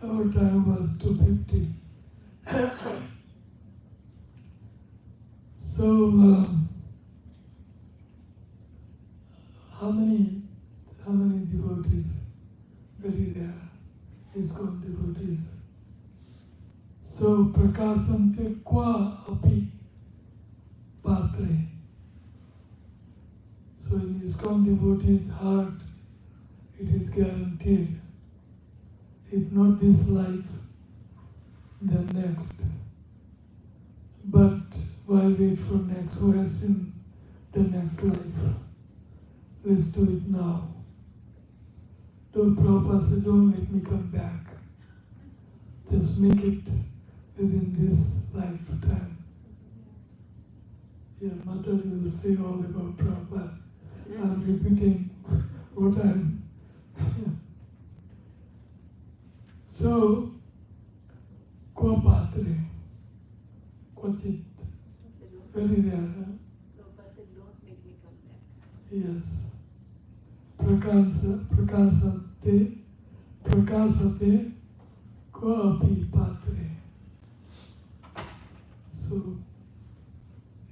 [SPEAKER 1] Our time was 250. So how many devotees? Very rare. ISKCON devotees. So prakasante qua api patre. So in ISKCON devotee's heart, it is guaranteed. If not this life, then next. But why wait for next? Who has seen the next life? Let's do it now. Don't Prabhupada said, don't let me come back. Just make it within this lifetime. Yeah, Mataji will say all about Prabhupada. I'm repeating what I'm. So, Kwa Patre, Kwachit, very rare, huh?
[SPEAKER 3] Prabhupada said, don't make me come back.
[SPEAKER 1] Yes. Prakasate Kwa Api Patre. So,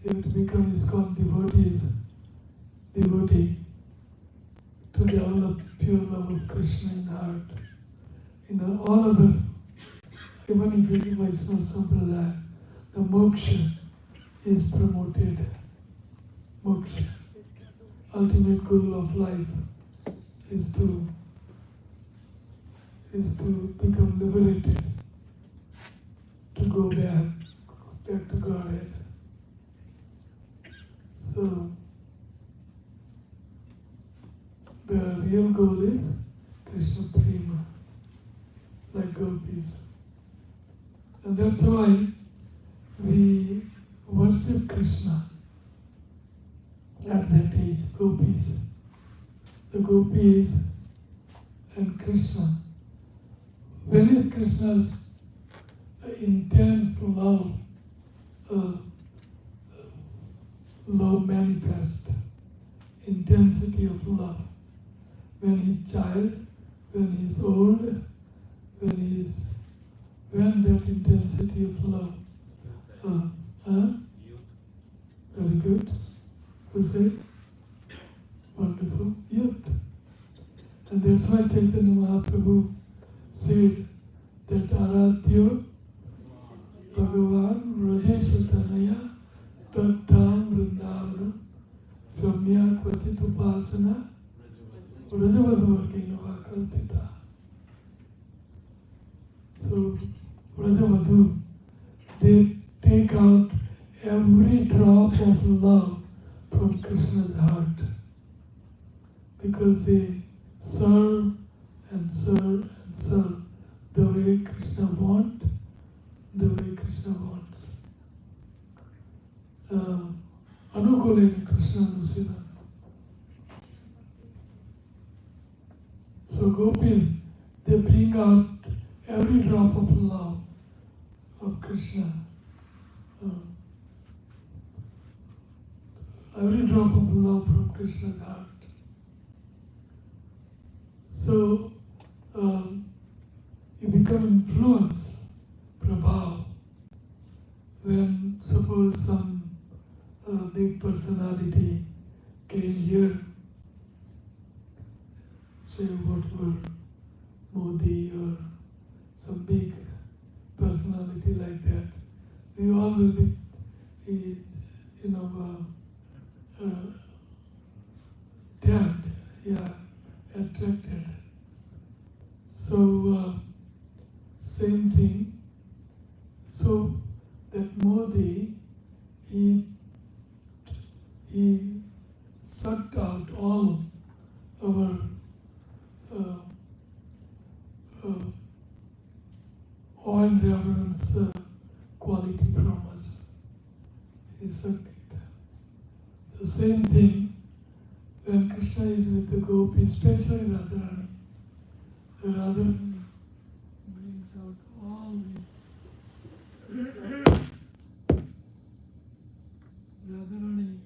[SPEAKER 1] you have to become ISKCON devotee to develop pure love of Krishna in heart. All of them, even if it is Vaishnava Sampradaya, the moksha is promoted. Moksha, ultimate goal of life, is to become liberated, to go back to Godhead. So the real goal is Krishna Prema, like gopis. And that's why we worship Krishna at that age, gopis. The gopis and Krishna. When is Krishna's intense love manifest? Intensity of love. When he's child, when he's old, when that intensity of love
[SPEAKER 2] Youth.
[SPEAKER 1] Very good. Who said? Wonderful. Youth. And that's why Chaitanya Mahaprabhu said that Aradhya Bhagavan Vrajesha Tanaya Tatham Vrindavana Ramya Kvachit Upasana Vrajavadhu Kalpita. So Vrajavadhu, they take out every drop of love from Krishna's heart because they serve and serve and serve the way Krishna wants, the way Krishna wants. Anukulena Krishna Nusina. So gopis, they bring out every drop of love of Krishna. Every drop of love from Krishna's heart. So you become influenced, prabhav, when suppose some big personality came here, say whatever, Modi or some big personality like that, we all will be, tempted, attracted. So, same thing. So, that Modi, he sucked out all our awe and reverence quality from us. He sucked it. The same thing when Krishna is with the gopis, especially Radharani. The Radharani brings out all the Radharani.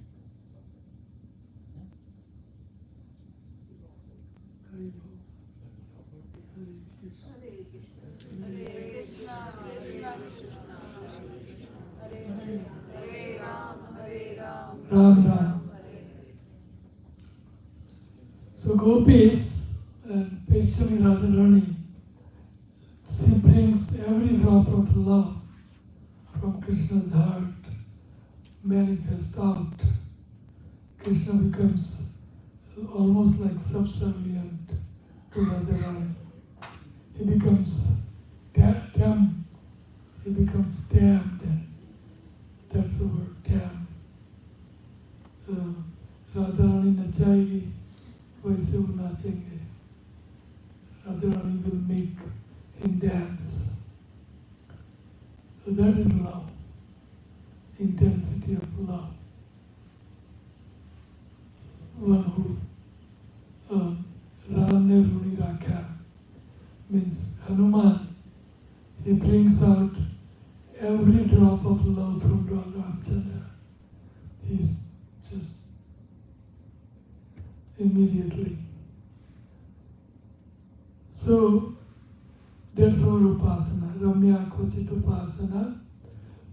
[SPEAKER 1] Hari Bol. Hare Krishna.
[SPEAKER 3] Hare Krishna, Krishna Krishna, Hare Ram,
[SPEAKER 1] Ram Ram. So gopis and especially Radharani, she brings every drop of love from Krishna's heart manifest out. Krishna becomes almost like subservient to Radharani. He becomes tamed. He becomes tamed. That's the word, tamed. Radharani nachayegi, वैसे वो नाचेंगे. Radharani will make him dance. So that is love, intensity of love. One who Ram ne runi rakha means Hanuman. He brings out every drop of love from Ramchandra. He's just immediately. So that's our upasana. Ramya Kvachit Upasana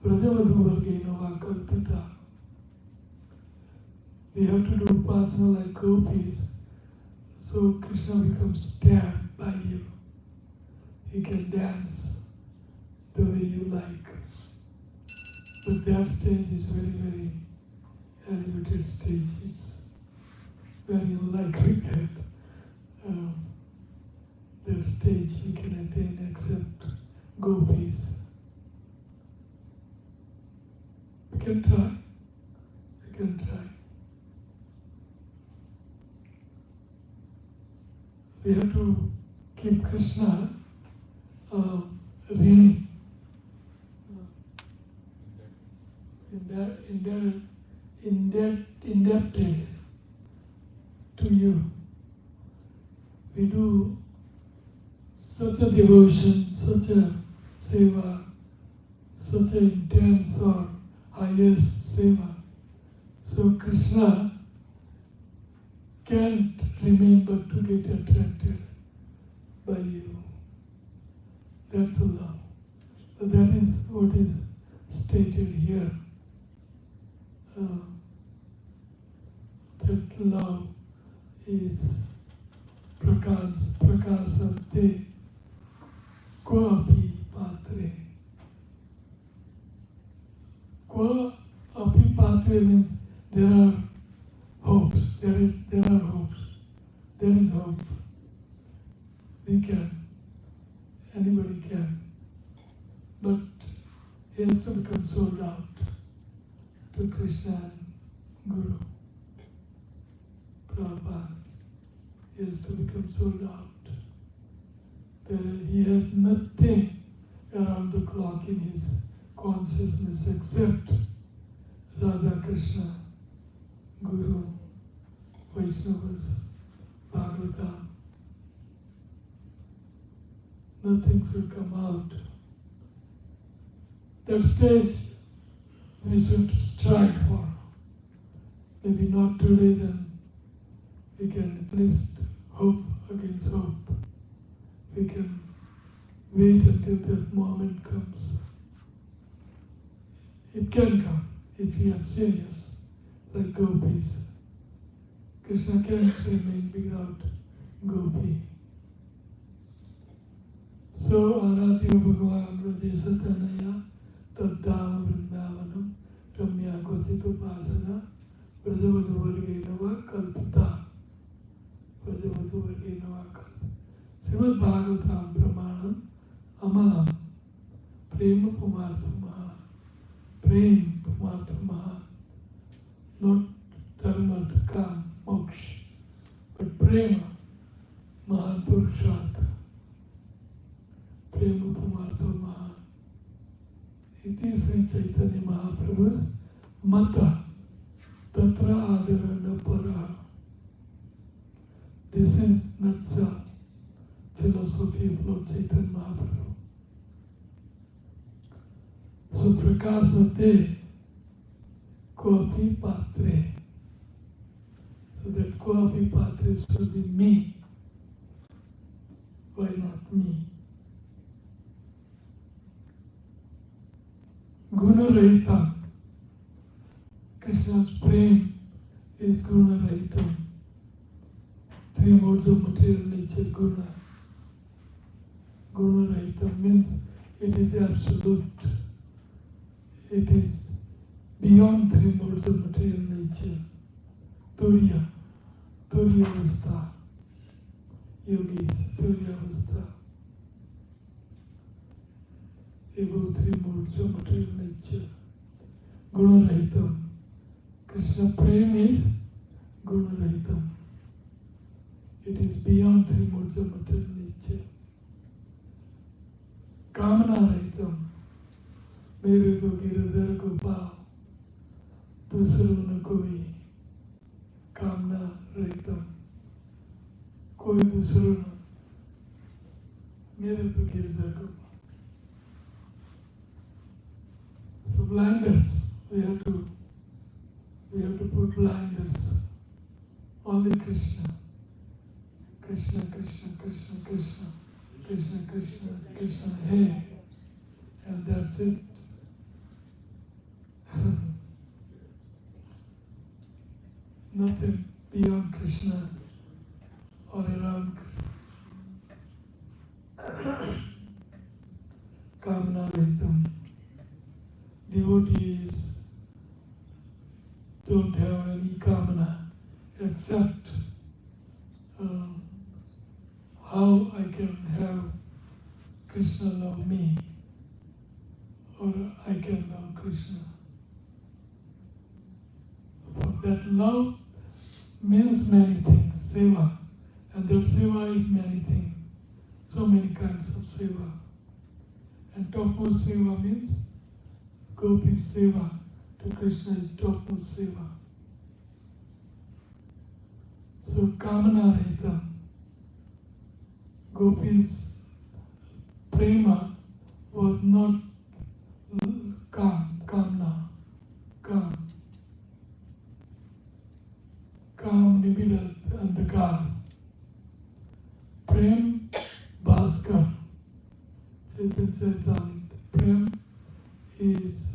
[SPEAKER 1] Vrajavadhu Vargena Vakalpita. We have to do upasana like gopis, so Krishna becomes tamed by you. He can dance the way you like. But that stage is very, very elevated stage. It's very unlikely that that stage we can attain except gopis. We can try. We can try. We have to keep Krishna rini, indebted to you. We do such a devotion, such a seva, such an intense or highest seva. So Krishna can't remain but to get attracted by you. That's love. So that is what is stated here. That love is prakasate Koapi patre. Koapi patre means there are hopes. There are hopes. There is hope. We can. Anybody can. But he has to become sold out to Krishna and Guru. Prabhupada. He has to become sold out. He has nothing around the clock in his consciousness except Radha Krishna, Guru, Vaishnavas, Bhagavatam. Nothing should come out. That stage we should strive for. Maybe not today, then we can at least hope against hope. We can wait until that moment comes. It can come if we are serious, like gopis. Krishna can't remain without gopi. So, Aradhya Bhagavan Rajesatanaya Taddhava Vrindavanam Ramya Kvachito Pasana Vrajavatu Vargenava Kalpita Vrajavatu Vargenava Kalpita Srimad Bhagavatam Brahmanam Amalam Prema Pumartha Maha Prem Pumartha Maha, not Dharmartha Kam Moksha, but Prema Mahan Purushartha. Prema Pumartha Maha. Iti Sri Chaitanya Mahaprabhu's Mata Tatra Adarana Paraha. This is nutshell philosophy of Lord Chaitanya Mahaprabhu. So prakasate koapi patre. So that koapi patre should be me. Why not me? Guna Rahitam. Krishna's prem is Guna Rahitam. Three modes of material nature, Guna. Guna Rahitam means it is absolute. It is beyond three modes of material nature. Turiya Avastha. Yogis, Turiya Avastha. Above three modes of material nature. Guna Rahitam. Krishna Prem is Guna Rahitam. It is beyond three modes of material nature. Kamana Rahitam. मेरे को गिरधर को पाओ, दूसरों न कोई कामना रहितम, कोई दूसरों न, मेरे तो गिरधर को पाओ. So blinders, we have to put blinders. Only Krishna, Krishna, Krishna, Krishna, Krishna, Krishna, Krishna, Krishna, hey, and that's it. Nothing beyond Krishna or around Krishna. Kamana Rahitam. Devotees don't have any kamana except how I can have Krishna love me or I can love Krishna. But that love means many things, seva, and that seva is many things, so many kinds of seva. And topmost seva means gopi seva to Krishna is topmost seva. So kamana rahitam, gopis prema was not kamna, kam. Kam Nibida Andhakar. Prem Bhaskar. Chaitanya Charitamrita. Prem is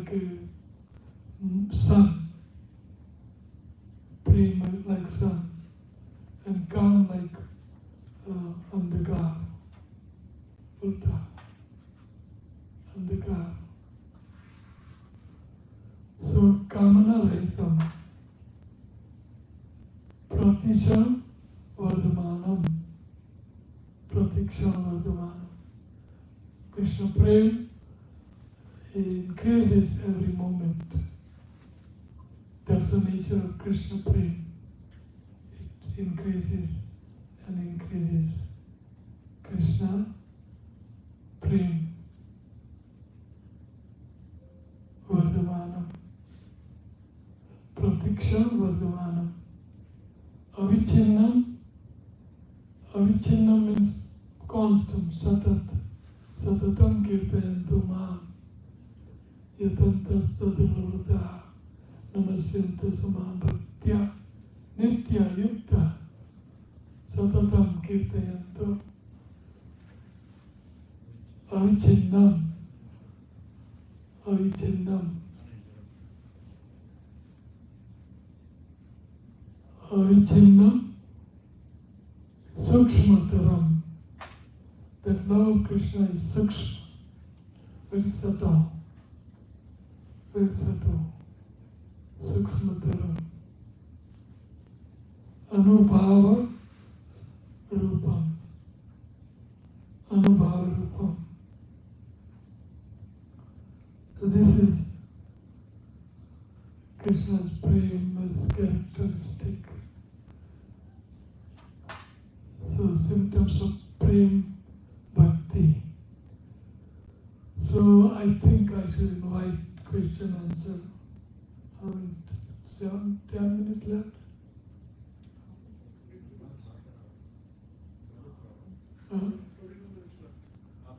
[SPEAKER 1] like a sun, prema like sun, and calm like andhakar, ulta, andhakar. So kamana rahitam, pratisha vardhamanam, pratiksha vardhamanam. Krishna Prem increases every moment. That's the nature of Krishna Prem. It increases and increases. Krishna Prem Vardhamanam, Pratiksha Vardhamanam, Avichinnam. Avichinnam means constant, satat. Satatam kirtayantu maam yatantas sadhurvata namasyanta samam bhaktya nitya yukta satatam kirtayantu avichinnam avichinnam avichinnam sukshmataram. That love of Krishna is sukshma, very subtle, sukshmataram. Anubhava rupam, anubhava rupam. So this is Krishna's prema's characteristic. So symptoms of prem bhakti. So I think I should invite question answer. How many? 10 minutes left?
[SPEAKER 2] Half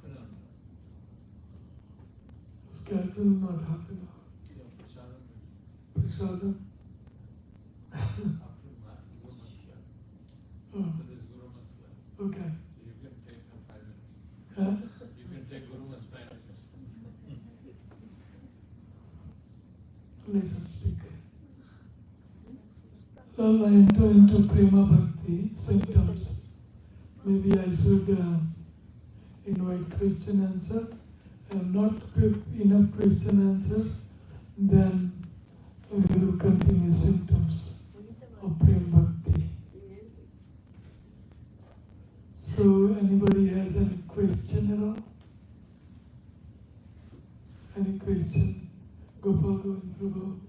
[SPEAKER 2] an hour.
[SPEAKER 1] Schedule not half an hour. Prasadam.
[SPEAKER 2] After Guru Namaskar.
[SPEAKER 1] Oh,
[SPEAKER 2] After this Guru Namaskar.
[SPEAKER 1] okay.
[SPEAKER 2] You can take 5 minutes.
[SPEAKER 1] Huh?
[SPEAKER 2] You can take Guru Namaskar 5 minutes.
[SPEAKER 1] Let us speak. Well, I enter into prema bhakti symptoms. Maybe I should invite question answer. And not enough question answer, then we will continue symptoms of prema bhakti. So, anybody has any question at all? Any question? Gopal, go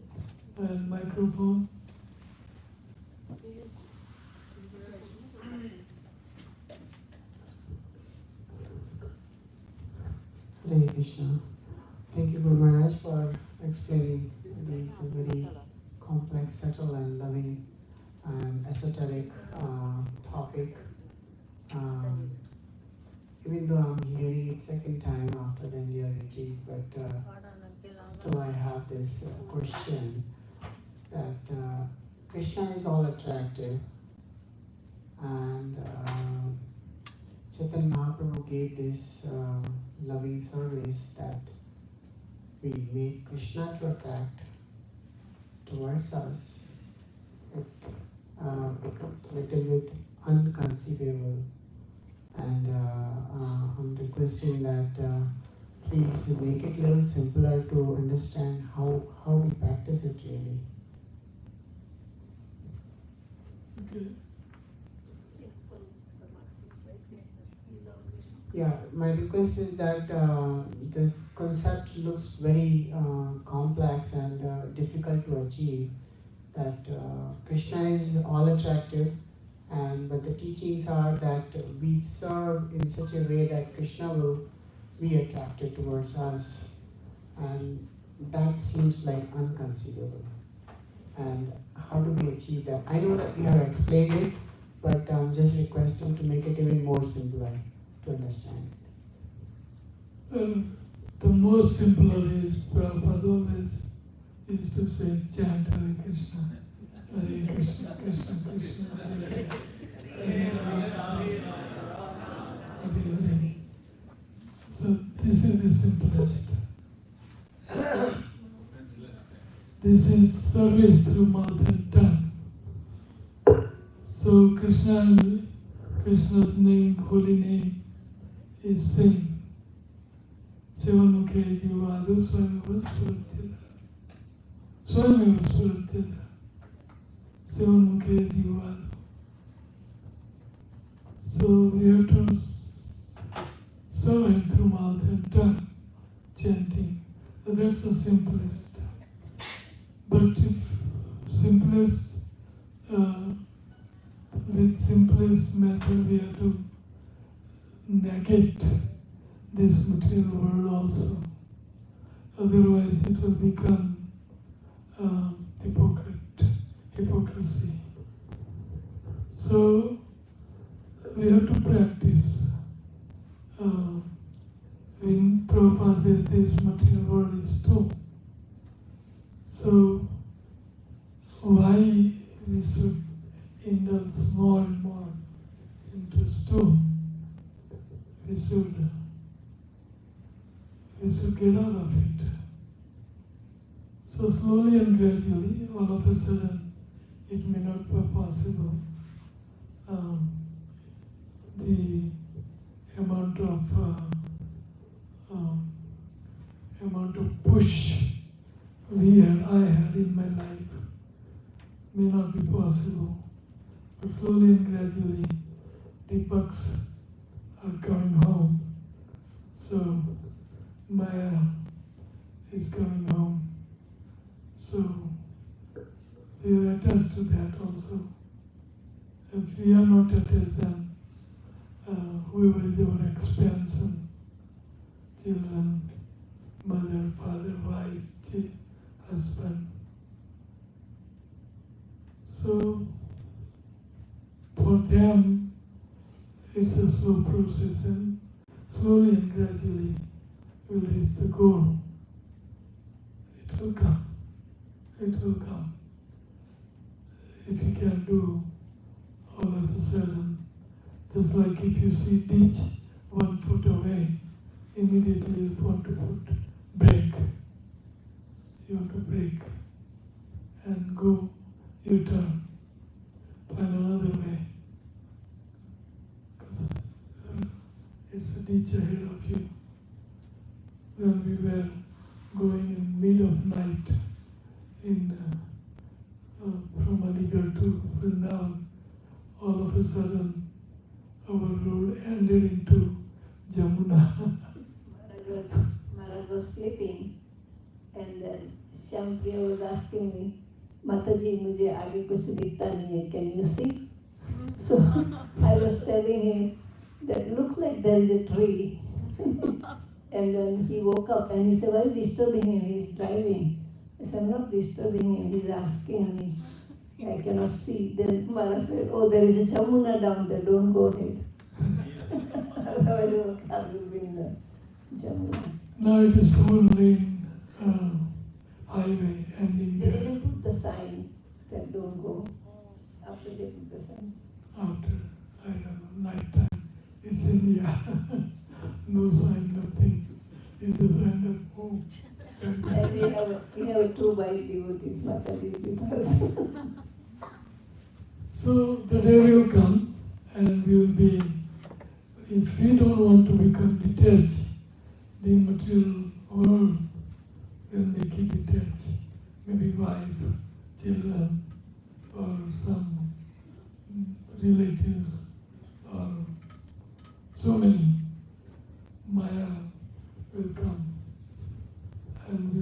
[SPEAKER 1] and microphone.
[SPEAKER 5] Hare Krishna. Thank you, Guru Maharaj, for explaining these very complex, subtle and loving and esoteric topic. Even though I'm hearing it second time after the India retreat, but still I have this question that Krishna is all attractive, and Chaitanya Mahaprabhu gave this loving service that we make Krishna to attract towards us. It becomes a little bit unconceivable, and I'm requesting that please make it a little simpler to understand how we practice it really.
[SPEAKER 1] Okay.
[SPEAKER 5] Yeah, my request is that this concept looks very complex and difficult to achieve. That Krishna is all attractive, but the teachings are that we serve in such a way that Krishna will be attracted towards us, and that seems like unconceivable. And how do we achieve that? I know that we have explained it, but I'm just requesting to make it even more simpler to understand.
[SPEAKER 1] Well, the most simpler is Prabhupada always used to say, chant Hare Krishna, Hare Krishna, Krishna Krishna, Hare Hare, Hare Hare, Hare Hare. So this is the simplest. This is service through mouth and tongue. So Krishna's name, holy name, is sing. Sevanmukhe jivadu swayameva spuratyada. Swayameva spuratyada. Sevanmukhe jivadu. So we have to serve him through mouth and tongue, chanting. So that's the simplest. But if simplest, with simplest method we have to negate this material world also. Otherwise it will become hypocrisy. So we have to practice. When Prabhupada says this material world is two. So why we should indulge more and more into stew? We should get out of it. So slowly and gradually, all of a sudden, it may not be possible. The amount of push I had in my life may not be possible. But slowly and gradually, the bucks are coming home. So Maya is coming home. So we are attached to that also. If we are not attached, then whoever is our expansion, children, mother, father, wife, husband. So for them, it's a slow process, and slowly and gradually we'll reach the goal. It will come. It will come. If you can do all of a sudden, just like if you see ditch 1 foot away, immediately you want to put brake. You want to brake and go U-turn, find another way. Because it's a ditch ahead of you. When we were going in mid of night from Aligarh to Vrindavan, all of a sudden our road ended into Jamuna.
[SPEAKER 6] Maharaj was sleeping, and then Shampriya was asking me, Mataji, mujhe aage kuch dikhta nahi hai, can you see? So I was telling him that looked like there is a tree. And then he woke up and he said, why are you disturbing him? He's driving. I said, I'm not disturbing him, he's asking me. I cannot see. Then Maharaj said, oh, there is a Jamuna down there, don't go ahead. Otherwise, your car will be in the Jamuna.
[SPEAKER 1] Now it is 4-lane highway ending
[SPEAKER 6] They
[SPEAKER 1] there.
[SPEAKER 6] didn't put the sign that don't go. After they put the sign.
[SPEAKER 1] After, I don't know, night time. It's India. No sign, nothing. It's a sign of home.
[SPEAKER 6] And we have 2 white devotees, Mataji, with us.
[SPEAKER 1] So the day will come and we will be, if we don't want to become detached, the material world will make you detached. Maybe wife, children, or some relatives, or so many. Maya will come and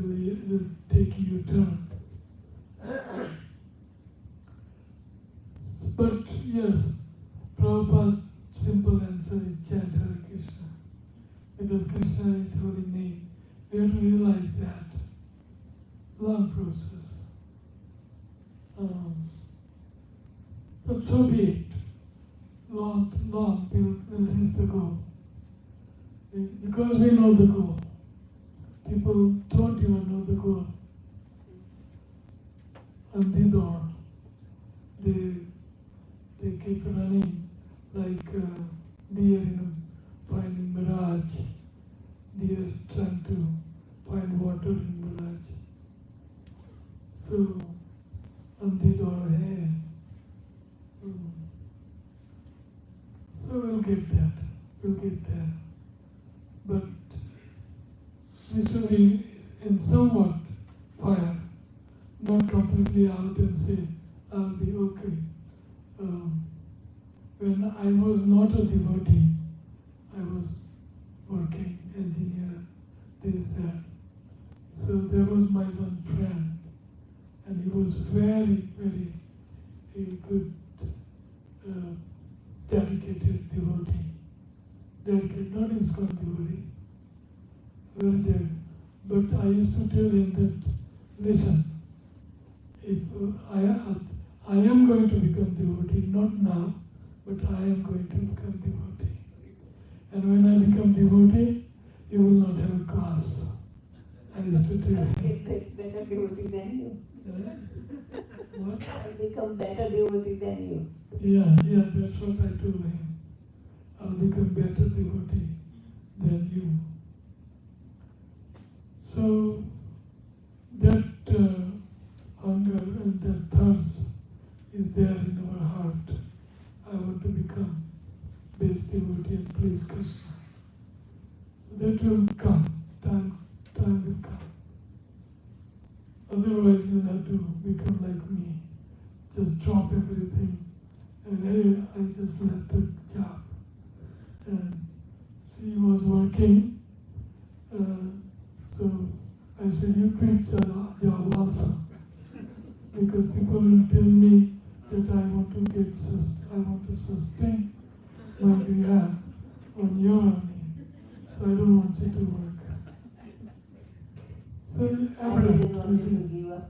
[SPEAKER 1] will take you turn. But yes, Prabhupada's simple answer is chant Hare Krishna. Because Krishna is holy name. We have to realize that. Long process. But so be it. Long, we'll reach the goal. Because we know the goal. People don't even know the goal. And they don't. They keep running like deer finding mirage. Deer trying to find water in mirage. So, अंधी दौड़ है. So we'll get that. We'll get there. But we should be in somewhat fire, not completely out and say, I'll be okay. When I was not a devotee, I was working, engineer, this, that. So there was my one friend, and he was very, very a good, dedicated devotee. Dedicated, not ISKCON devotee, very dedicated. But I used to tell him that, listen, if I am going to become devotee, not now, but I am going to become devotee. And when I become devotee, you will not have a class. I used to tell him.
[SPEAKER 6] I'll better devotee than you.
[SPEAKER 1] What?
[SPEAKER 6] I'll become better devotee than you.
[SPEAKER 1] Yeah, that's what I told him. I'll become better devotee than you. So that hunger and that thirst is there in our heart. I want to become best devotee and please Krishna. That will come. Time will come. Otherwise you'll have to become like me. Just drop everything. And hey, I just left the job. And she was working. So I said, you quit job also. Because people will tell me that I want to sustain my behalf on your earning. So I don't want you to work. So
[SPEAKER 6] I didn't want you to give up.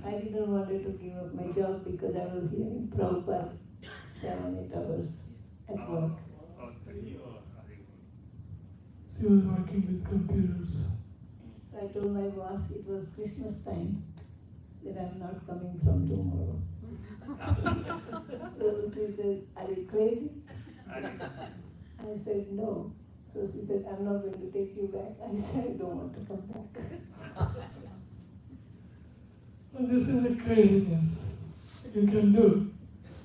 [SPEAKER 6] I didn't want you to give up my job because I was hearing Prabhupada 7-8 hours at work.
[SPEAKER 1] She was working with computers.
[SPEAKER 6] So I told my boss it was Christmas time, that I'm not coming from tomorrow. So she said, are you crazy? I said, no. So she said, I'm not going to take you back. I said, I don't want to come back.
[SPEAKER 1] Well, this is a craziness. You can do.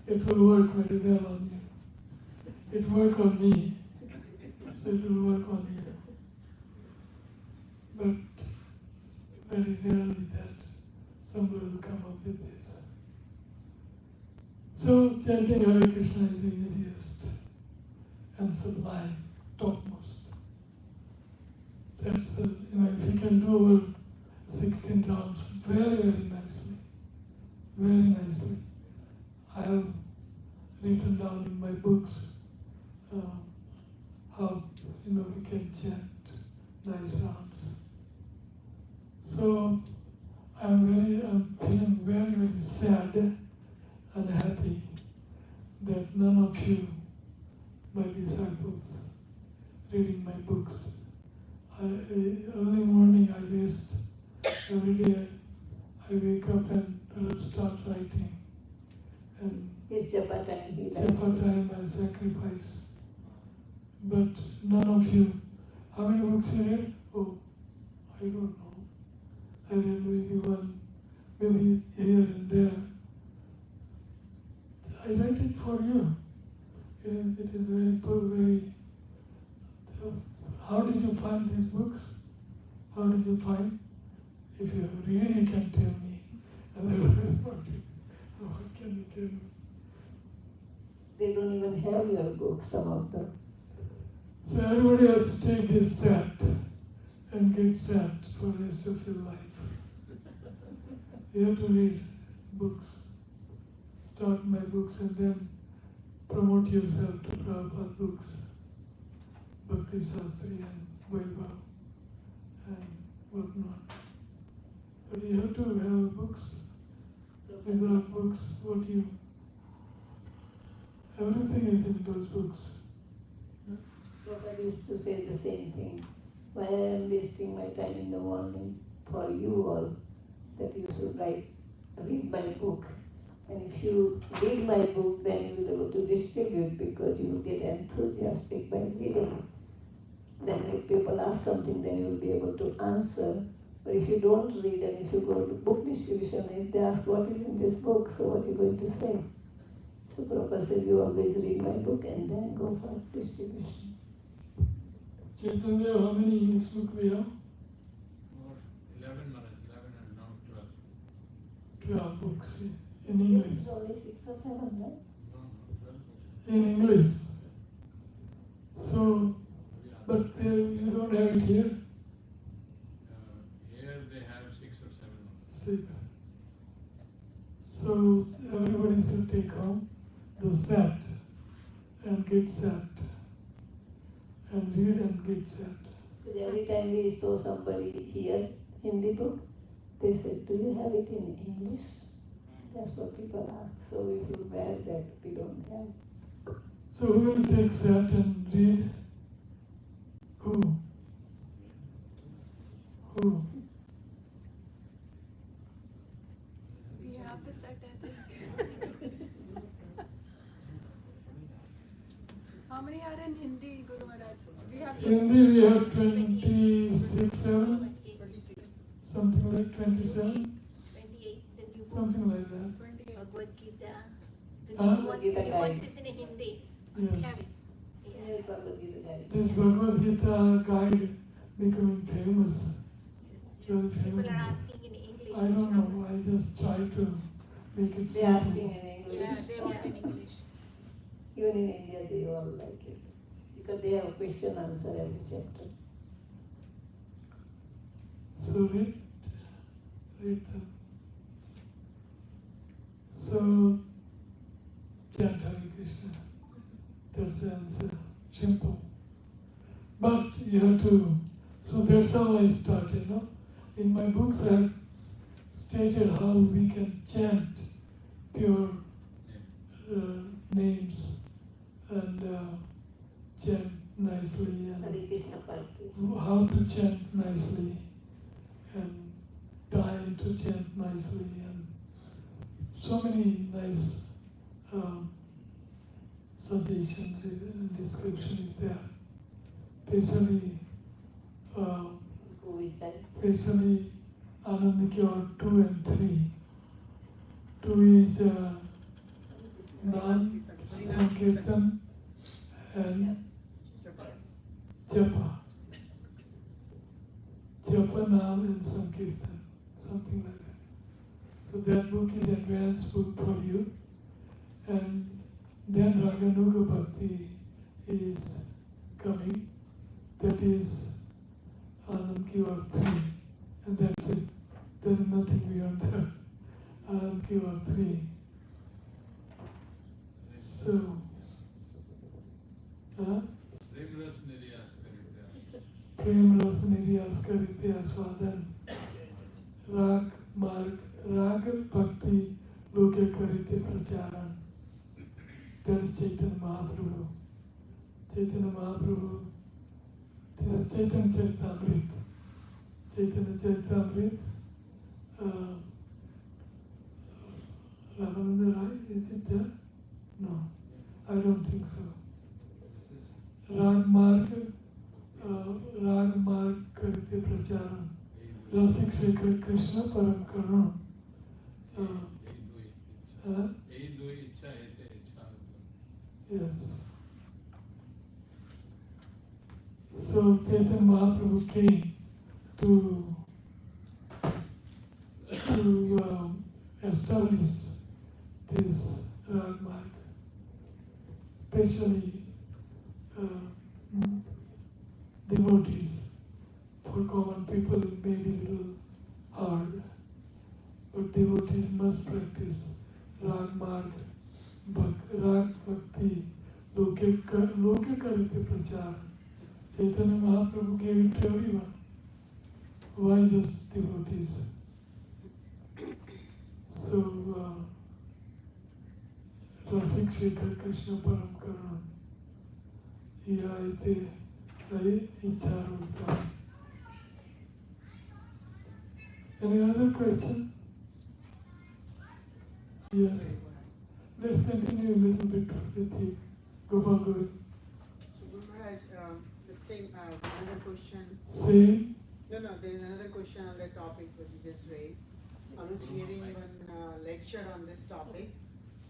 [SPEAKER 1] It will work very well on you. It worked on me, so it will work on you. But very rarely that somebody will come up with this. So chanting Hare Krishna is the easiest and sublime, topmost. That's if you can do over 16 rounds very, very nicely. Very nicely. I have written down in my books how we can chant nice rounds. So I'm feeling very, very sad and happy that none of you, my disciples, reading my books. Early morning I waste. Every day I wake up and start writing. And
[SPEAKER 6] It's japa time.
[SPEAKER 1] japa time I sacrifice. But none of you, how many books you read? Oh, I don't know. I read maybe one, maybe here and there. I write it for you. It is very. How did you find these books? How did you find? If you really can tell me. Otherwise, what can you tell me?
[SPEAKER 6] They don't even have your books, some of them.
[SPEAKER 1] So everybody has to take this set and get set for the rest of your life. You have to read books. Start my books and then promote yourself to Prabhupada books. Bhakti Sastri and Vaibhav and whatnot. But you have to have books. Without books, everything is in those books.
[SPEAKER 6] Prabhupada used to say the same thing. Why I am wasting my time in the morning for you all, that you should read my book. And if you read my book, then you will be able to distribute because you will get enthusiastic by reading. Then if people ask something, then you will be able to answer But if you don't read and if you go to book distribution, if they ask what is in this book, so what are you going to say? So Prabhupada said, you always read my book and then go for distribution.
[SPEAKER 1] Chaitanya, how many English books we have?
[SPEAKER 2] More 11 Maharaj, 11 and now
[SPEAKER 1] 12
[SPEAKER 2] 12.
[SPEAKER 1] books in English.
[SPEAKER 6] It's only 6 or 7, right?
[SPEAKER 2] No, 12 books.
[SPEAKER 1] In English. So,
[SPEAKER 2] Yeah.
[SPEAKER 1] but you don't have it here?
[SPEAKER 2] Here they have 6 or 7 Maharaj.
[SPEAKER 1] 6. So everybody should take home the set and get set. And read and get set.
[SPEAKER 6] Because every time we saw somebody here Hindi book, they said, do you have it in English? That's what people ask. So we feel bad that we don't have.
[SPEAKER 1] So who will take set and read? Who? Who?
[SPEAKER 3] We have the set, I think. How many are in Hindi, Guru Maharaj? We have
[SPEAKER 1] Hindi we have 26, 7,
[SPEAKER 4] 26.
[SPEAKER 1] something like 27,
[SPEAKER 7] 28, the new book,
[SPEAKER 1] something like that.
[SPEAKER 3] 28.
[SPEAKER 7] Bhagavad Gita. The
[SPEAKER 1] Huh?
[SPEAKER 7] new one,
[SPEAKER 6] Gita
[SPEAKER 7] the new one
[SPEAKER 6] guide.
[SPEAKER 7] is in Hindi.
[SPEAKER 1] Yes.
[SPEAKER 7] Carries. Yeah.
[SPEAKER 6] Here Bhagavad Gita guide.
[SPEAKER 1] This Bhagavad Gita guide becoming famous. Very
[SPEAKER 7] People are
[SPEAKER 1] famous.
[SPEAKER 7] asking in English.
[SPEAKER 1] I don't know, I just try to make it
[SPEAKER 6] They're asking
[SPEAKER 1] simple.
[SPEAKER 6] in English.
[SPEAKER 3] Yeah, they want in English.
[SPEAKER 6] Even in India, they all like it. Because they have question answer every chapter.
[SPEAKER 1] So read them. So chant Hare Krishna. That's the answer. Simple. But you have to, so that's how I started, no? In my books I have stated how we can chant pure names and chant nicely
[SPEAKER 6] Hare
[SPEAKER 1] and
[SPEAKER 6] Krishna Party.
[SPEAKER 1] how to chant nicely and time to chant nicely and so many nice suggestions and description is there. Especially
[SPEAKER 6] COVID time.
[SPEAKER 1] especially Anandikya 2 and 3. 2 is Nam, Sankirtan and Japa. Japa, Nam and Sankirtan, something like that. So that book is advanced book for you. And then Raganuga Bhakti is coming. That is Anand Kivar 3. And that's it. There is nothing beyond that. Anand Kivar 3. So,
[SPEAKER 2] Prem Ras Niryas Karite.
[SPEAKER 1] Prem Ras Niryas Karite Aswadan. Rag Marg, Rag Bhakti Loke Karite Pracharan. That is Chaitanya Mahaprabhu. Chaitanya Mahaprabhu. This is Chaitanya Charitamrita. Chaitanya Charitamrita. Ramananda Rai, is it there? No, I don't think so. Rag Marg Karite Pracharan. Rasik Shekhar Krishna Param Karan. Yes. So Chaitanya Mahaprabhu came to establish this Rag Marg, especially devotees. For common people it may be a little hard, but devotees must practice Rag Marg, Rag Bhakti, Loke Karite Prachar. Chaitanya Mahaprabhu gave it to everyone. Why just devotees? So, Rasik Shekhar Krishna Param Karan. Iya ite ai icharutam. Any other question? Yes. Let's continue a little bit with you. Gopal Govind.
[SPEAKER 8] So Guru Maharaj, the same another question.
[SPEAKER 1] Same.
[SPEAKER 5] No, no, there is another question on that topic which you just raised. I was hearing one lecture on this topic,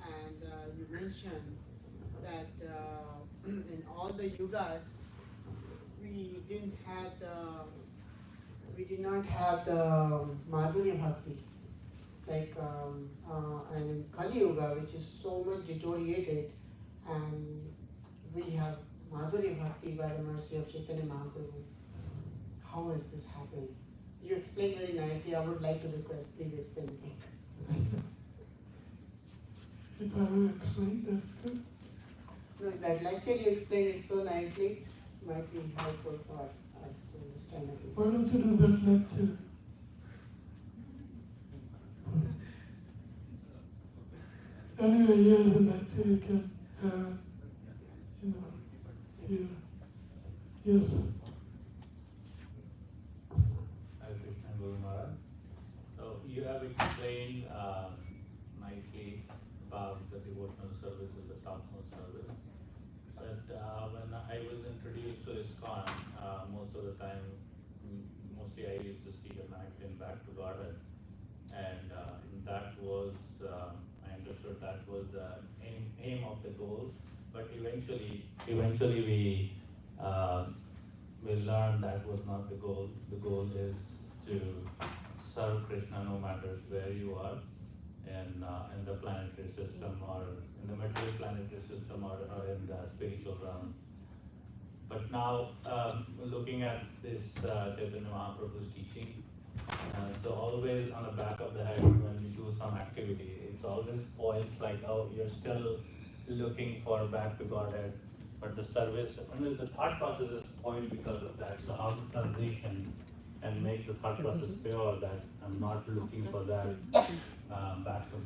[SPEAKER 5] and you mentioned that in all the yugas, we did not have the Madhurya Bhakti. Like, and in Kali Yuga, which is so much deteriorated, and we have Madhurya Bhakti by the mercy of Chaitanya Mahaprabhu. How is this happening? You explained very nicely. I would like to request, please explain again.
[SPEAKER 1] If I will explain, that's good.
[SPEAKER 5] No, that lecture you explained it so nicely might be helpful for us to understand it.
[SPEAKER 1] Why don't you do that lecture? Anyway, here's a lecture you can hear. Yes.
[SPEAKER 2] Hare Krishna Guru Maharaj. So you have explained nicely about the devotional service is the topmost service. But when I was introduced to ISKCON, most of the time, mostly I used to see the magazine Back to Godhead, and that was I understood that was the aim of the goal. But eventually we learned that was not the goal. The goal is to serve Krishna no matter where you are, in the planetary system or in the material planetary system or in the spiritual realm. But now, looking at this Chaitanya Mahaprabhu's teaching, so always on the back of the head when you do some activity, it's always points like, oh, you're still looking for back to Godhead, but the service, the thought process is spoiled because of that. So how to transition and make the thought process pure that I'm not looking for that back to